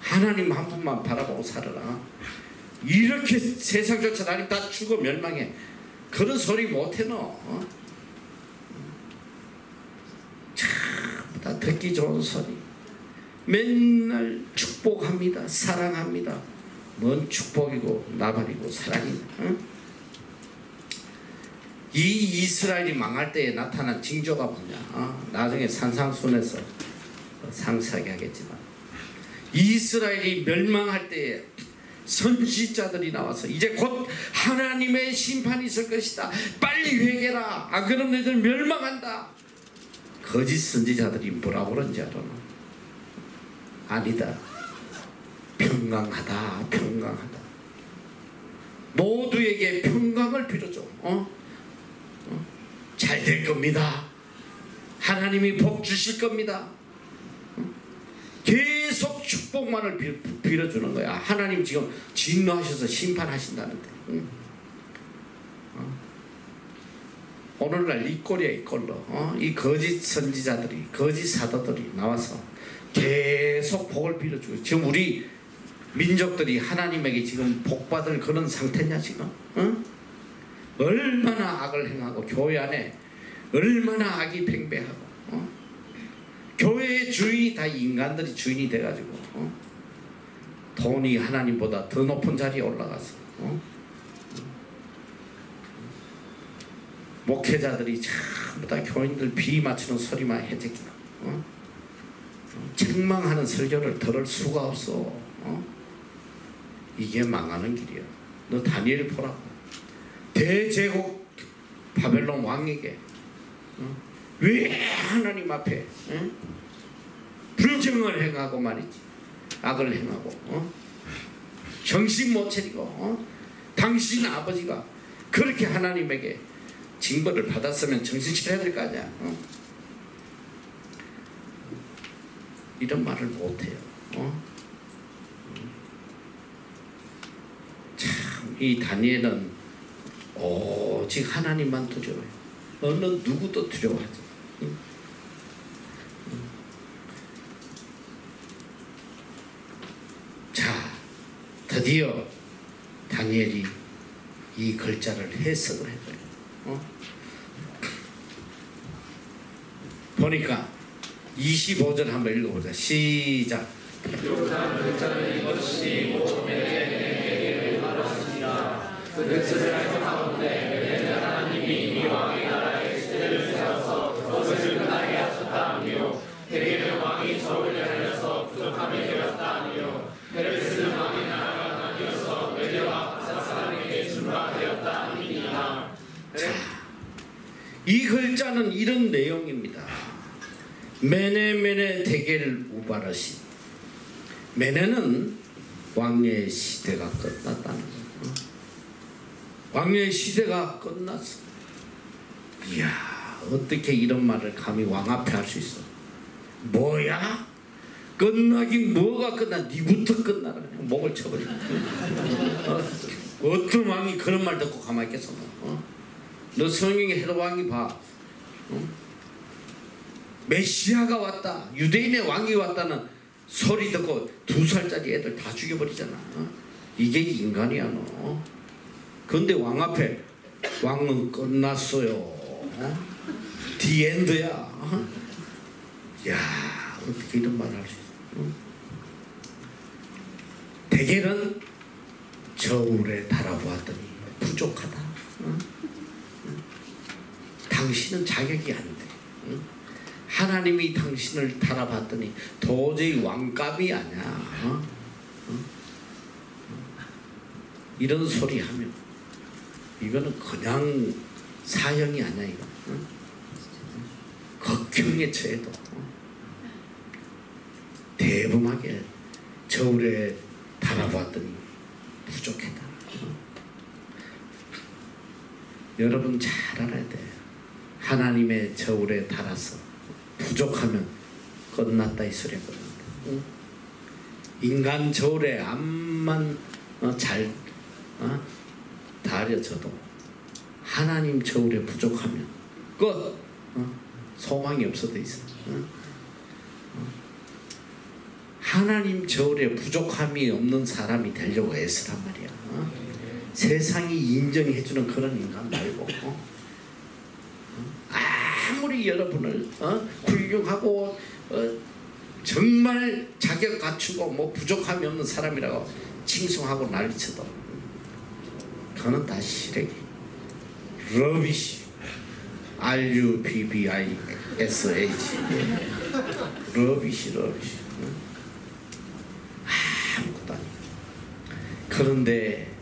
하나님 한 분만 바라보고 살아라. 이렇게 세상조차 나님 다 죽어 멸망해. 그런 소리 못해 너. 참 다 듣기 좋은 소리. 맨날 축복합니다. 사랑합니다. 뭔 축복이고 나발이고 사랑이다. 이 이스라엘이 망할 때에 나타난 징조가 뭐냐. 나중에 산상순에서 상세하게 하겠지만 이스라엘이 멸망할 때에 선지자들이 나와서 이제 곧 하나님의 심판이 있을 것이다. 빨리 회개라. 안 그러면 너희들 멸망한다. 거짓 선지자들이 뭐라고 그런지 알아? 아니다. 평강하다. 평강하다. 모두에게 평강을 빌어줘. 잘 될 겁니다. 하나님이 복 주실 겁니다. 계속 축복만을 빌어주는 거야. 하나님 지금 진노하셔서 심판하신다는데. 오늘날 이 꼴이야 이 꼴로. 이 거짓 선지자들이 거짓 사도들이 나와서 계속 복을 빌어주고 지금 우리 민족들이 하나님에게 지금 복받을 그런 상태냐 지금? 얼마나 악을 행하고 교회 안에 얼마나 악이 팽배하고 교회의 주인이 다 인간들이 주인이 돼가지고 돈이 하나님보다 더 높은 자리에 올라가서 목회자들이 전부 다 교인들 비위 맞추는 소리만 해제기나 책망하는 설교를 들을 수가 없어. 이게 망하는 길이야. 너 다니엘 보라고. 대제국 바벨론 왕에게 왜 하나님 앞에 불정을 행하고 말이지 악을 행하고 정신 못 차리고 당신 아버지가 그렇게 하나님에게 징벌을 받았으면 정신 차려야 될 거 아니야. 이런 말을 못해요. 참 이 다니엘은 오직 하나님만 두려워해요. 어느 누구도 두려워하지. 자, 드디어 다니엘이 이 글자를 해석을 해줘요. 보니까 25절 한번 읽어보자. 시작. 글자는 이것이 모든 말하시니라. 그 글자를 가운데 하나님이 이 왕의 나라에 시대를 세워서 그것을 끝나게 하셨다며 대개는 왕이 저울을 하여서 부족함이 되었다며 페르스 왕의 나라가 나뉘어서 메대와 사사람에게 준화되었다 하니라. 이 글자는 이런 내용입니다. 메네 대겔 우바르시. 메네는 왕의 시대가 끝났다는 거예요. 왕의 시대가 끝났어. 이야, 어떻게 이런 말을 감히 왕 앞에 할 수 있어? 뭐야? 끝나긴 뭐가 끝나? 니부터 끝나라. 그냥 목을 쳐버리고. 어떤 왕이 그런 말 듣고 가만히 있겠어? 너 성경에 헤롯 왕이 봐. 메시아가 왔다, 유대인의 왕이 왔다는 소리 듣고 2살짜리 애들 다 죽여버리잖아. 이게 인간이야 너. 근데 왕 앞에 왕은 끝났어요. 디엔드야. 야, 어떻게 이런 말을 할 수 있어? 대개는 저울에 달아보았더니 부족하다. 당신은 자격이 안 돼. 하나님이 당신을 달아봤더니 도저히 왕감이 아니야. 이런 소리 하면 이거는 그냥 사형이 아니야. 이거 극형에 처해도 대범하게 저울에 달아봤더니 부족했다. 여러분 잘 알아야 돼. 하나님의 저울에 달아서 부족하면 끝났다 이 소리야. 끝났다. 인간 저울에 암만 잘 다려져도 하나님 저울에 부족하면 끝. 소망이 없어져 있어. 하나님 저울에 부족함이 없는 사람이 되려고 애쓰란 말이야. 세상이 인정해주는 그런 인간 말고 아무리 여러분을 훌륭하고 정말 자격 갖추고 뭐 부족함이 없는 사람이라고 칭송하고 난리쳐도 그거는 다 시래기. 러비시. RUBBISH. 러비시. 아무것도 아니야. 그런데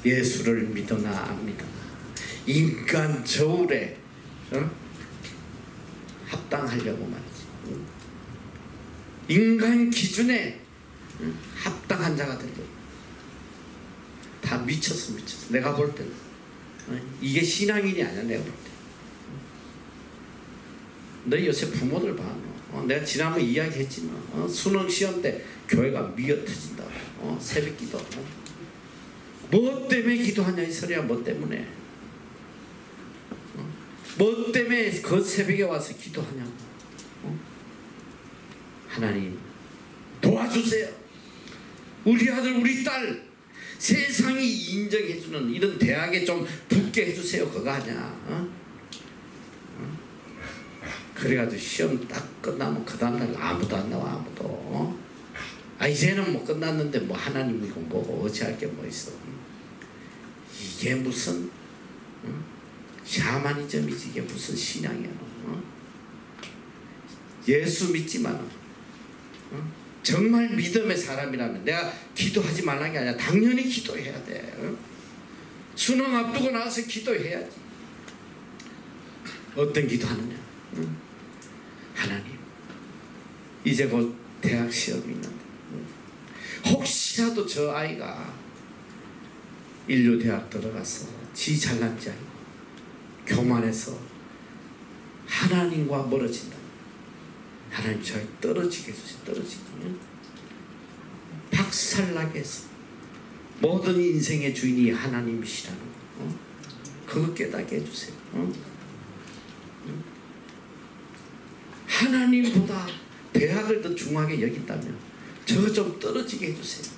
예수를 믿으나 안 믿으나 인간 저울에 합당하려고 말이지. 인간 기준에 합당한 자가 되려고. 다 미쳤어. 내가 볼 때는 이게 신앙인이 아니야. 내가 볼 때. 너 요새 부모들 봐. 내가 지난번에 이야기했지만 수능 시험 때 교회가 미어터진다고. 새벽 기도. 뭐 때문에 기도하냐 이 소리야. 뭐 때문에. 뭐 때문에 그 새벽에 와서 기도하냐고. 하나님 도와주세요. 우리 아들 우리 딸 세상이 인정해주는 이런 대학에 좀 붙게 해주세요. 그거 아니야. 그래가지고 시험 딱 끝나면 그 다음날 아무도 안 나와. 아무도. 이제는 뭐 끝났는데 뭐 하나님이고 뭐고 어찌할 게 뭐 있어. 이게 무슨 샤머니즘이지. 이게 무슨 신앙이야. 예수 믿지만 정말 믿음의 사람이라면 내가 기도하지 말라는 게 아니라 당연히 기도해야 돼. 수능 앞두고 나서 기도해야지. 어떤 기도하느냐. 하나님 이제 곧 대학 시험이 있는데 혹시라도 저 아이가 인류대학 들어가서 지 잘난 지 알고 교만해서 하나님과 멀어진다. 하나님 저 아이 떨어지게 해주세요. 떨어지게. 박살나게 해서 모든 인생의 주인이 하나님이시라는 거. 그거 깨닫게 해주세요. 하나님보다 대학을 더 중하게 여긴다면 저거 좀 떨어지게 해주세요.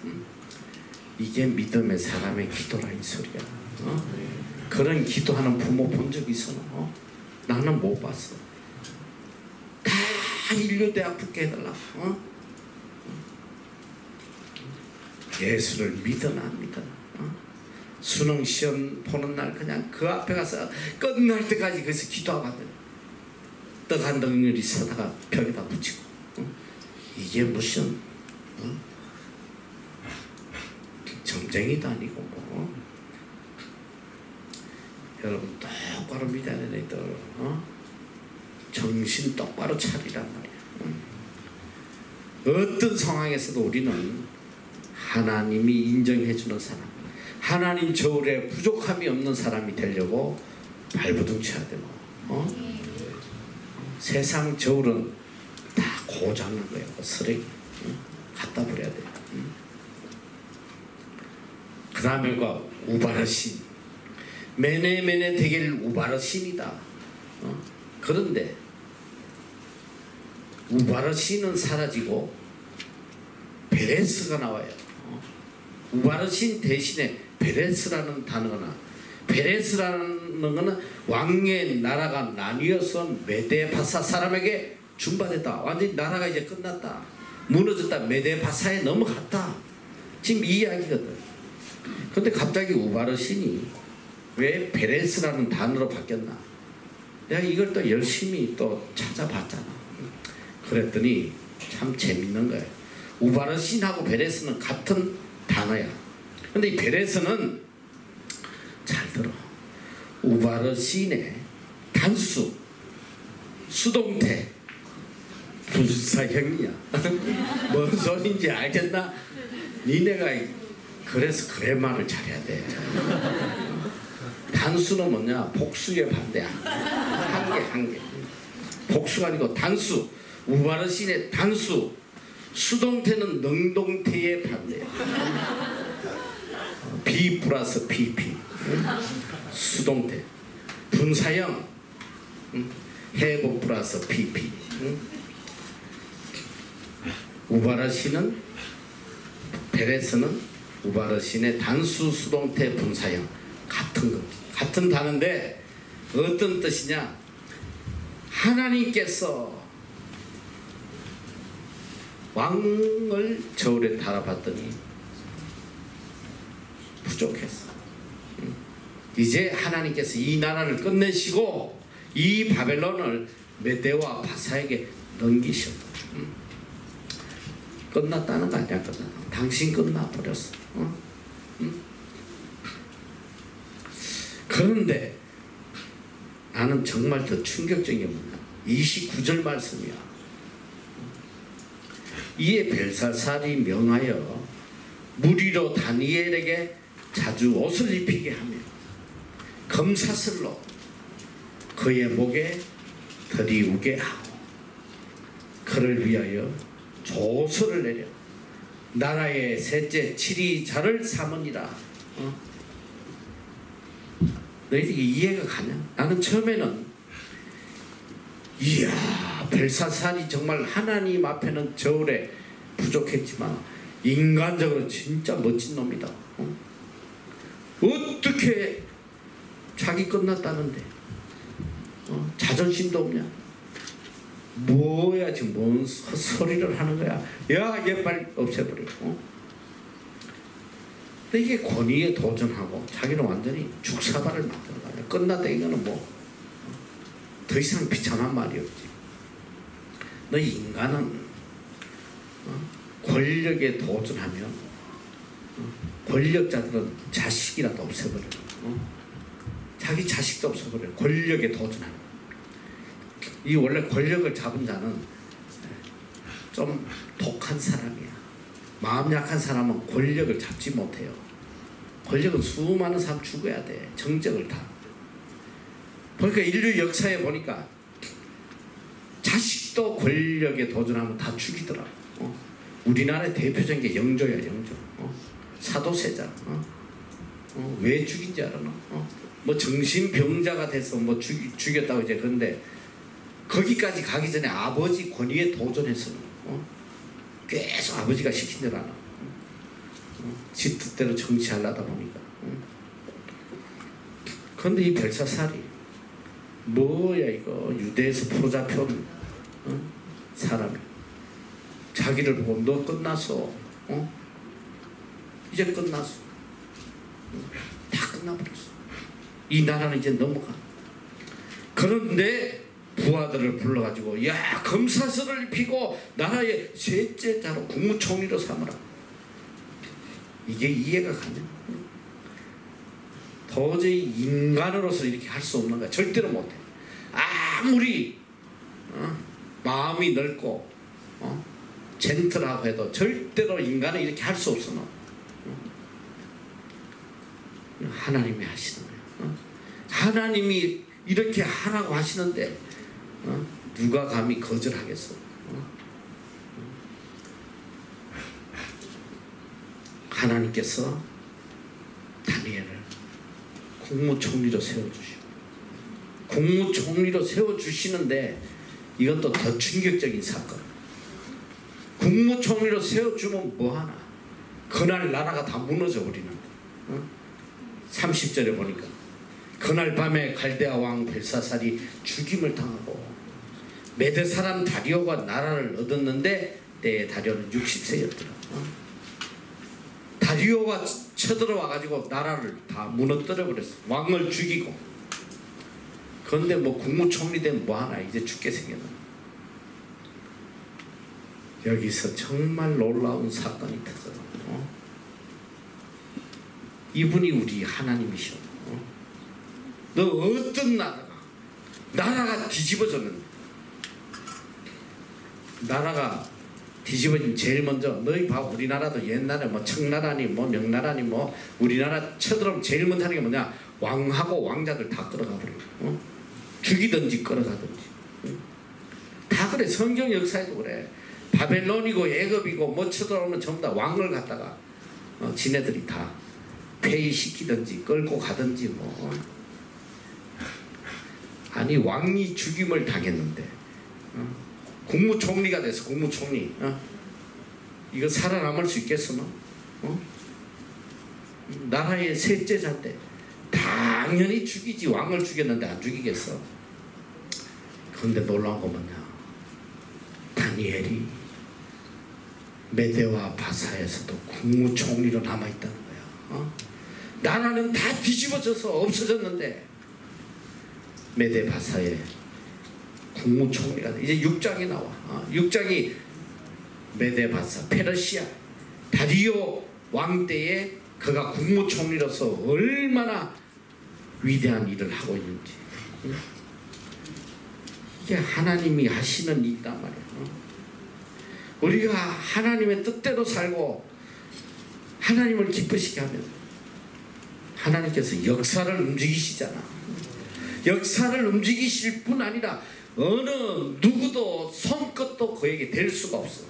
이게 믿음의 사람의 기도라 이 소리야. 그런 기도하는 부모 본 적 있어? 나는 못 봤어. 다 인류대학 붙게 해달라. 예수를 믿으나 안 믿으나. 수능 시험 보는 날 그냥 그 앞에 가서 끝날 때까지 거기서 기도하거든. 떡 한 덩어리 사다가 벽에다 붙이고. 이게 무슨 점쟁이도 아니고 뭐. 여러분 똑바로 믿어야 되네. 정신 똑바로 차리란 말이야. 어떤 상황에서도 우리는 하나님이 인정해주는 사람, 하나님 저울에 부족함이 없는 사람이 되려고 발버둥쳐야 돼. 세상 저울은 다 고장난 거야. 쓰레기 갖다 버려야 돼. 그 다음에 우바르신, 메네메네 되길 우바르신이다. 그런데 우바르신은 사라지고 베레스가 나와요. 우바르신 대신에 베레스라는 단어가, 베레스라는 거는 왕의 나라가 나뉘어서 메데바사 사람에게 준받았다. 완전히 나라가 이제 끝났다. 무너졌다. 메데바사에 넘어갔다. 지금 이 이야기거든. 근데 갑자기 우바르신이 왜 베레스라는 단어로 바뀌었나? 내가 이걸 또 열심히 또 찾아봤잖아. 그랬더니 참 재밌는 거야. 우바르신하고 베레스는 같은 단어야. 근데 이 베레스는 잘 들어. 우바르신의 단수, 수동태, 분사형이야. 뭔 소린지 알겠나? 니네가 그래서 그래말을 잘해야 돼. 단수는 뭐냐? 복수의 반대야. 한 개. 복수가 아니고 단수. 우바르신의 단수. 수동태는 능동태의 반대야. B 플러스 PP. 수동태. 분사형. 해보 플러스 PP. 우바르신은, 베레스는 우바르신의 단수, 수동태, 분사형. 같은 거. 같은 단어인데 어떤 뜻이냐? 하나님께서 왕을 저울에 달아봤더니 부족했어. 이제 하나님께서 이 나라를 끝내시고 이 바벨론을 메데와 바사에게 넘기셨다. 끝났다는 거 아니야. 당신 끝나버렸어. 그런데 나는 정말 더 충격적인 게 뭐냐? 29절 말씀이야. 이에 벨사살이 명하여 무리로 다니엘에게 자주 옷을 입히게 하며 금사슬로 그의 목에 들이우게 하고 그를 위하여 조서를 내려 나라의 셋째 7위 자를 삼으니라. 너희들이 이해가 가냐? 나는 처음에는 이야, 벨사살이 정말 하나님 앞에는 저울에 부족했지만 인간적으로 진짜 멋진 놈이다. 어떻게 자기 끝났다는데 자존심도 없냐? 뭐야 지금 뭔 헛소리를 하는 거야? 야, 얘 빨리 없애버려. 근데 이게 권위에 도전하고 자기는 완전히 죽사발을 만드는 거야. 끝났다 이거는 뭐 더 이상 비참한 말이 없지. 너 인간은 권력에 도전하면 권력자들은 자식이라도 없애버려. 자기 자식도 없애버려. 권력에 도전하는. 이 원래 권력을 잡은 자는 좀 독한 사람이야. 마음 약한 사람은 권력을 잡지 못해요. 권력은 수많은 사람 죽어야 돼. 정적을 다. 그러니까 인류 역사에 보니까 자식도 권력에 도전하면 다 죽이더라. 우리나라의 대표적인 게 영조야, 영조. 사도세자. 왜 죽인지 알아? 뭐 정신병자가 돼서 뭐 죽였다고 이제. 그런데 거기까지 가기 전에 아버지 권위에 도전했어요. 계속 아버지가 시킨 대로 하나. 지 뜻대로 정치하려다 보니까. 그런데 이 벨사살이 뭐야 이거, 유대에서 포로잡혀온 사람이 자기를 보고 너 끝났어. 이제 끝났어. 다 끝나버렸어. 이 나라는 이제 넘어가. 그런데 부하들을 불러가지고 야, 검사설을 입히고 나라의 셋째자로 국무총리로 삼으라. 이게 이해가 가냐? 도저히 인간으로서 이렇게 할 수 없는 거야. 절대로 못해. 아무리 마음이 넓고 젠틀하고 해도 절대로 인간은 이렇게 할 수 없어. 하나님이 하시는 거야. 하나님이 이렇게 하라고 하시는데 누가 감히 거절하겠어? 하나님께서 다니엘을 국무총리로 세워주시고, 국무총리로 세워주시는데 이것도 더 충격적인 사건. 국무총리로 세워주면 뭐하나? 그날 나라가 다 무너져 버리는. 30절에 보니까 그날 밤에 갈대아 왕 벨사살이 죽임을 당하고 메대 사람 다리오가 나라를 얻었는데 때에 다리오는 60세였더라. 다리오가 쳐들어와 가지고 나라를 다 무너뜨려 버렸어. 왕을 죽이고. 그런데 뭐 국무총리 되면 뭐하나? 이제 죽게 생겼나. 여기서 정말 놀라운 사건이 터져. 이분이 우리 하나님이셔. 너 어떤 나라가 뒤집어졌는데, 나라가 뒤집어지면 제일 먼저 너희 봐. 우리나라도 옛날에 뭐 청나라니 뭐 명나라니 뭐 우리나라 쳐들어오면 제일 먼저 하는 게 뭐냐? 왕하고 왕자들 다 끌어가 버려. 죽이든지 끌어가든지. 다 그래. 성경 역사에도 그래. 바벨론이고 애굽이고 뭐 쳐들어오면 전부 다 왕을 갖다가 지네들이 다 폐위시키든지 끌고 가든지 뭐. 아니 왕이 죽임을 당했는데 국무총리가 돼서 국무총리 이거 살아남을 수 있겠어 너? 나라의 셋째자인데 당연히 죽이지. 왕을 죽였는데 안 죽이겠어. 그런데 놀라운 건 뭐냐? 다니엘이 메대와 바사에서도 국무총리로 남아있다는 거야. 나라는 다 뒤집어져서 없어졌는데 메대 바사에 국무총리가 돼. 이제 6장이 나와. 6장이 메대 바사 페르시아 다리오 왕 때에 그가 국무총리로서 얼마나 위대한 일을 하고 있는지. 이게 하나님이 하시는 일이란 말이야. 우리가 하나님의 뜻대로 살고 하나님을 기쁘시게 하면 하나님께서 역사를 움직이시잖아. 역사를 움직이실 뿐 아니라 어느 누구도 손끝도 그에게 댈 수가 없어.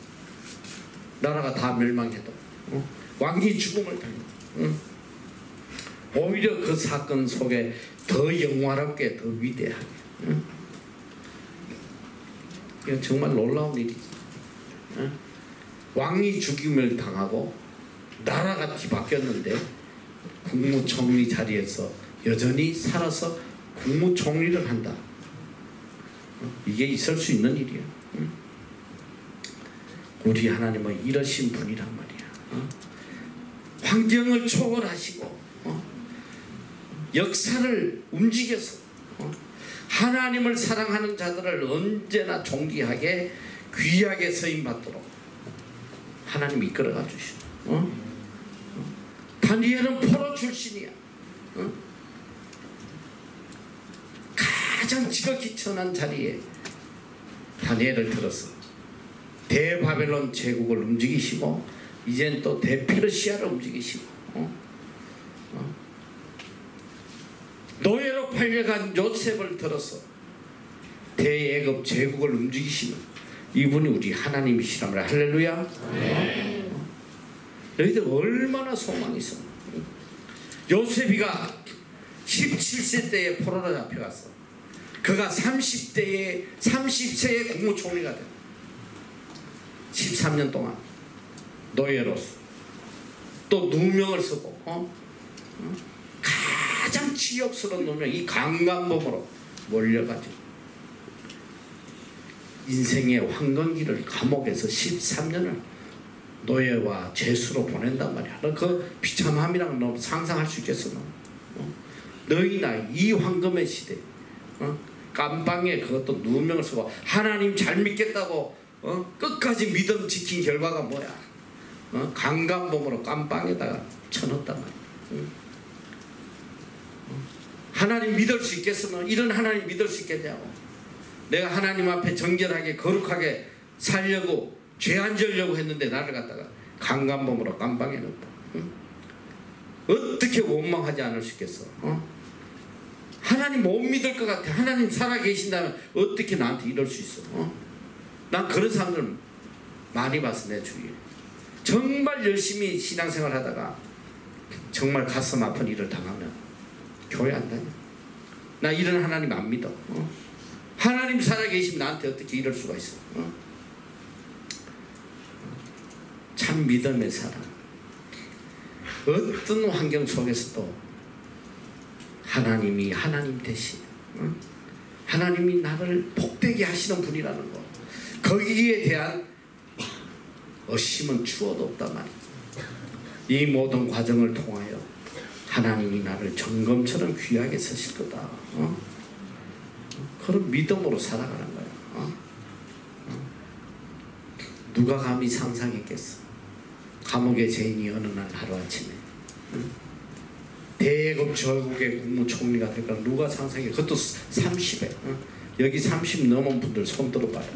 나라가 다 멸망해도 왕이 죽음을 당해. 오히려 그 사건 속에 더 영화롭게 더 위대하게 이건 정말 놀라운 일이지. 왕이 죽임을 당하고 나라가 뒤바뀌었는데 국무총리 자리에서 여전히 살아서 국무총리를 한다. 이게 있을 수 있는 일이야. 우리 하나님은 이러신 분이란 말이야. 환경을 초월하시고 역사를 움직여서 하나님을 사랑하는 자들을 언제나 존귀하게 귀하게 서임받도록 하나님이 이끌어가 주시오. 다니엘은 포로 출신이야. 가장 지극히 천한 자리에 다니엘을 들어서 대바벨론 제국을 움직이시고 이젠 또 대페르시아를 움직이시고 노예로 팔려간 요셉을 들어서 대애굽 제국을 움직이시는 이분이 우리 하나님이시란 말이야. 할렐루야. 네. 너희들 얼마나 소망이 있어. 요셉이가 17세 때에 포로로 잡혀갔어. 그가 30세에 국무총리가 돼. 13년 동안 노예로서 또 누명을 쓰고 가장 치욕스러운 누명, 이 강간범으로 몰려가지고 인생의 황건기를 감옥에서 13년을 노예와 죄수로 보낸단 말이야. 너 그 비참함이랑 너 상상할 수 있겠어? 너희나 이 황금의 시대 깜방에 그것도 누명을 쓰고 하나님 잘 믿겠다고 끝까지 믿음 지킨 결과가 뭐야? 강간범으로 깜방에다가 쳐넣었단 말이야. 하나님 믿을 수 있겠으면 이런 하나님 믿을 수 있겠냐고. 내가 하나님 앞에 정결하게 거룩하게 살려고 죄 안 지으려고 했는데 나를 갖다가 강간범으로 깜방에 넣었다. 어떻게 원망하지 않을 수 있겠어? 하나님 못 믿을 것 같아. 하나님 살아계신다면 어떻게 나한테 이럴 수 있어? 난 그런 사람들 많이 봤어. 내 주위에 정말 열심히 신앙생활 하다가 정말 가슴 아픈 일을 당하면 교회 안 다녀. 나 이런 하나님 안 믿어. 하나님 살아계시면 나한테 어떻게 이럴 수가 있어? 참 믿음의 사람. 어떤 환경 속에서도 하나님이 하나님 대신 하나님이 나를 복되게 하시는 분이라는 거, 거기에 대한 의심은 추워도 없단 말이지. 이 모든 과정을 통하여 하나님이 나를 점검처럼 귀하게 쓰실 거다. 그런 믿음으로 살아가는 거야. 누가 감히 상상했겠어? 감옥의 죄인이 어느 날 하루아침에 대애굽 제국의 국무총리가 될 거라 누가 상상해? 그것도 30에 여기 30 넘은 분들 손 들어봐요.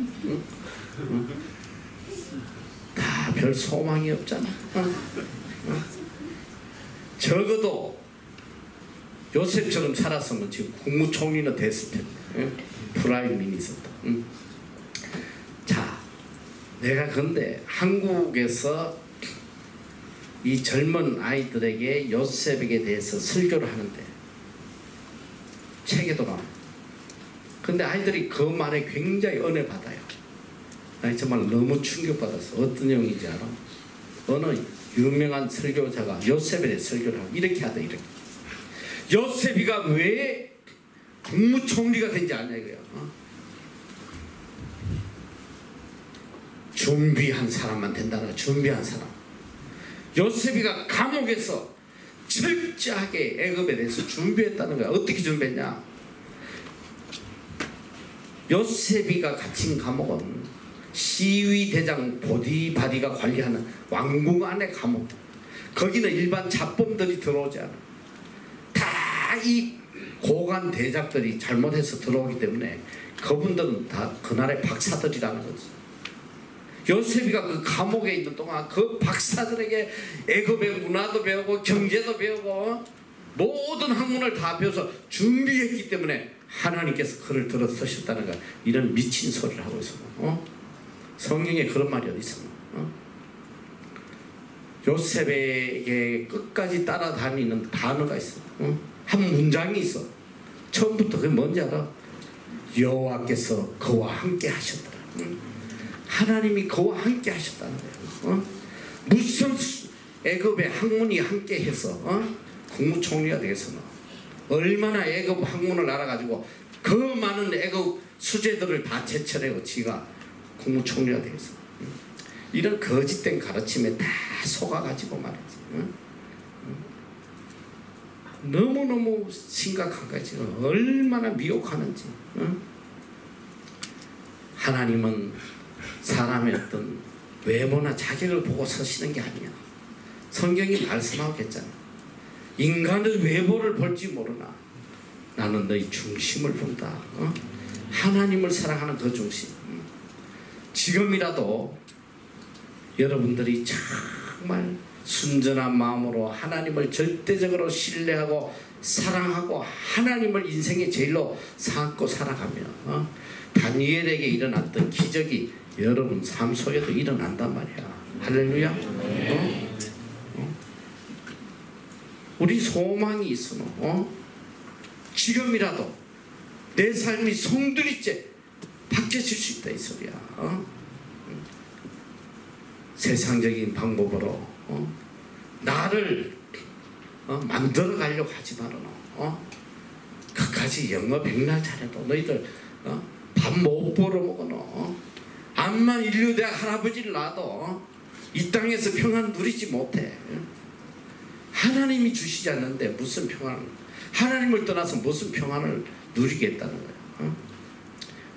다 별 소망이 없잖아. 적어도 요셉처럼 살았으면 지금 국무총리는 됐을 텐데. 프라임 미니스터. 자, 내가 근데 한국에서 이 젊은 아이들에게 요셉에게 대해서 설교를 하는데 책에도 나와요. 근데 아이들이 그 말에 굉장히 은혜 받아요. 나 정말 너무 충격받았어. 어떤 내용인지 알아? 어느 유명한 설교자가 요셉에 대해 설교를 하고 이렇게 하다. 이렇게 요셉이가 왜 국무총리가 된지 아냐 이거야. 준비한 사람만 된다는, 준비한 사람. 요셉이가 감옥에서 철저하게 애굽에 대해서 준비했다는 거야. 어떻게 준비했냐? 요셉이가 갇힌 감옥은 시위대장 보디바디가 관리하는 왕궁 안의 감옥. 거기는 일반 잡범들이 들어오지 않아. 다 이 고관 대작들이 잘못해서 들어오기 때문에 그분들은 다 그날의 박사들이라는 거지. 요셉이가 그 감옥에 있는 동안 그 박사들에게 애굽의 문화도 배우고 경제도 배우고 모든 학문을 다 배워서 준비했기 때문에 하나님께서 그를 들어 쓰셨다는 거야. 이런 미친 소리를 하고 있어. 성경에 그런 말이 어디 있어? 요셉에게 끝까지 따라다니는 단어가 있어. 한 문장이 있어. 처음부터 그게 뭔지 알아? 여호와께서 그와 함께 하셨더라. 하나님이 그와 함께 하셨다는 거예요. 무슨 애굽의 학문이 함께 해서 국무총리가 되겠어. 얼마나 애굽 학문을 알아가지고 그 많은 애굽 수재들을 다 제철하고 지가 국무총리가 되겠어. 이런 거짓된 가르침에 다 속아가지고 말이지. 너무너무 심각한 거지. 얼마나 미혹하는지. 하나님은 사람의 어떤 외모나 자격을 보고 서시는 게 아니야. 성경이 말씀하고 했잖아. 인간의 외모를 볼지 모르나 나는 너희 중심을 본다. 하나님을 사랑하는 그 중심. 지금이라도 여러분들이 정말 순전한 마음으로 하나님을 절대적으로 신뢰하고 사랑하고 하나님을 인생의 제일로 삼고 살아가면 다니엘에게 일어났던 기적이 여러분 삶 속에도 일어난단 말이야. 할렐루야. 우리 소망이 있으면 지금이라도 내 삶이 송두리째 바뀌어질 수 있다 이 소리야. 세상적인 방법으로 나를 만들어 가려고 하지 말아라. 그까지 영어 백날 잘해도 너희들 밥 못 벌어먹어. 암만 인류대학 할아버지를 낳아도 이 땅에서 평안 누리지 못해. 하나님이 주시지 않는데 무슨 평안을, 하나님을 떠나서 무슨 평안을 누리겠다는 거야.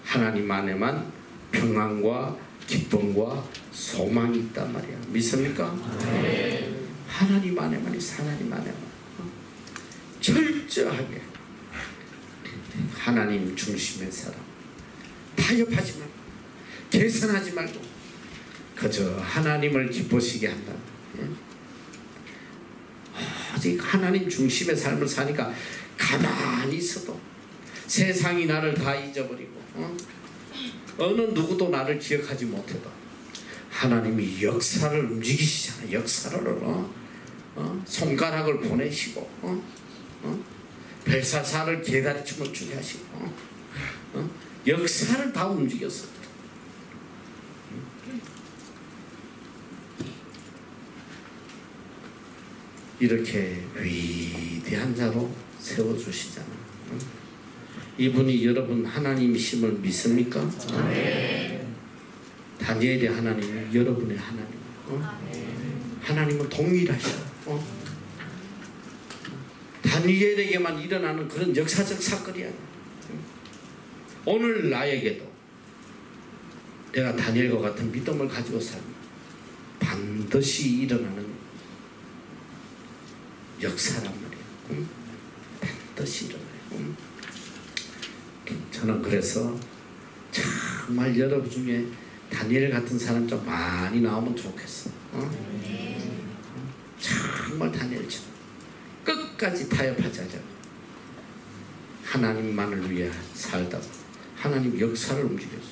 하나님 안에만 평안과 기쁨과 소망이 있단 말이야. 믿습니까? 네. 하나님 안에만 있어. 하나님 안에만 철저하게 하나님 중심의 사람, 타협하지 말고 계산하지 말고 그저 하나님을 기쁘시게 한다. 아직 하나님 중심의 삶을 사니까 가만히 있어도 세상이 나를 다 잊어버리고 어느 누구도 나를 기억하지 못해도 하나님이 역사를 움직이시잖아요. 역사를 손가락을 보내시고 벨사사를 개다리춤을 추게 하시고 역사를 다 움직였어요. 이렇게 위대한 자로 세워주시잖아. 이분이 여러분 하나님이심을 믿습니까? 네. 다니엘의 하나님은 여러분의 하나님. 하나님은 동일하셔. 다니엘에게만 일어나는 그런 역사적 사건이 아니야. 오늘 나에게도 내가 다니엘과 같은 믿음을 가지고 살면 반드시 일어나는 역사란 말이에요. 반드시 일어나요. 저는 그래서 정말 여러분 중에 다니엘 같은 사람 좀 많이 나오면 좋겠어. 정말 다니엘처럼 끝까지 타협하지 않아. 하나님만을 위해 살다가 하나님 역사를 움직였어.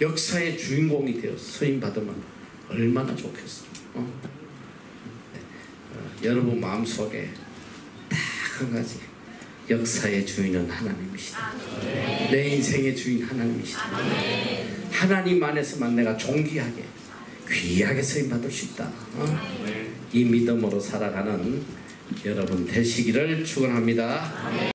역사의 주인공이 되어 서임 받으면 얼마나 좋겠어. 여러분 마음속에 딱 한 가지, 역사의 주인은 하나님이시다. 내 인생의 주인 하나님이시다. 하나님 안에서만 내가 존귀하게 귀하게 서임받을 수 있다. 이 믿음으로 살아가는 여러분 되시기를 축원합니다.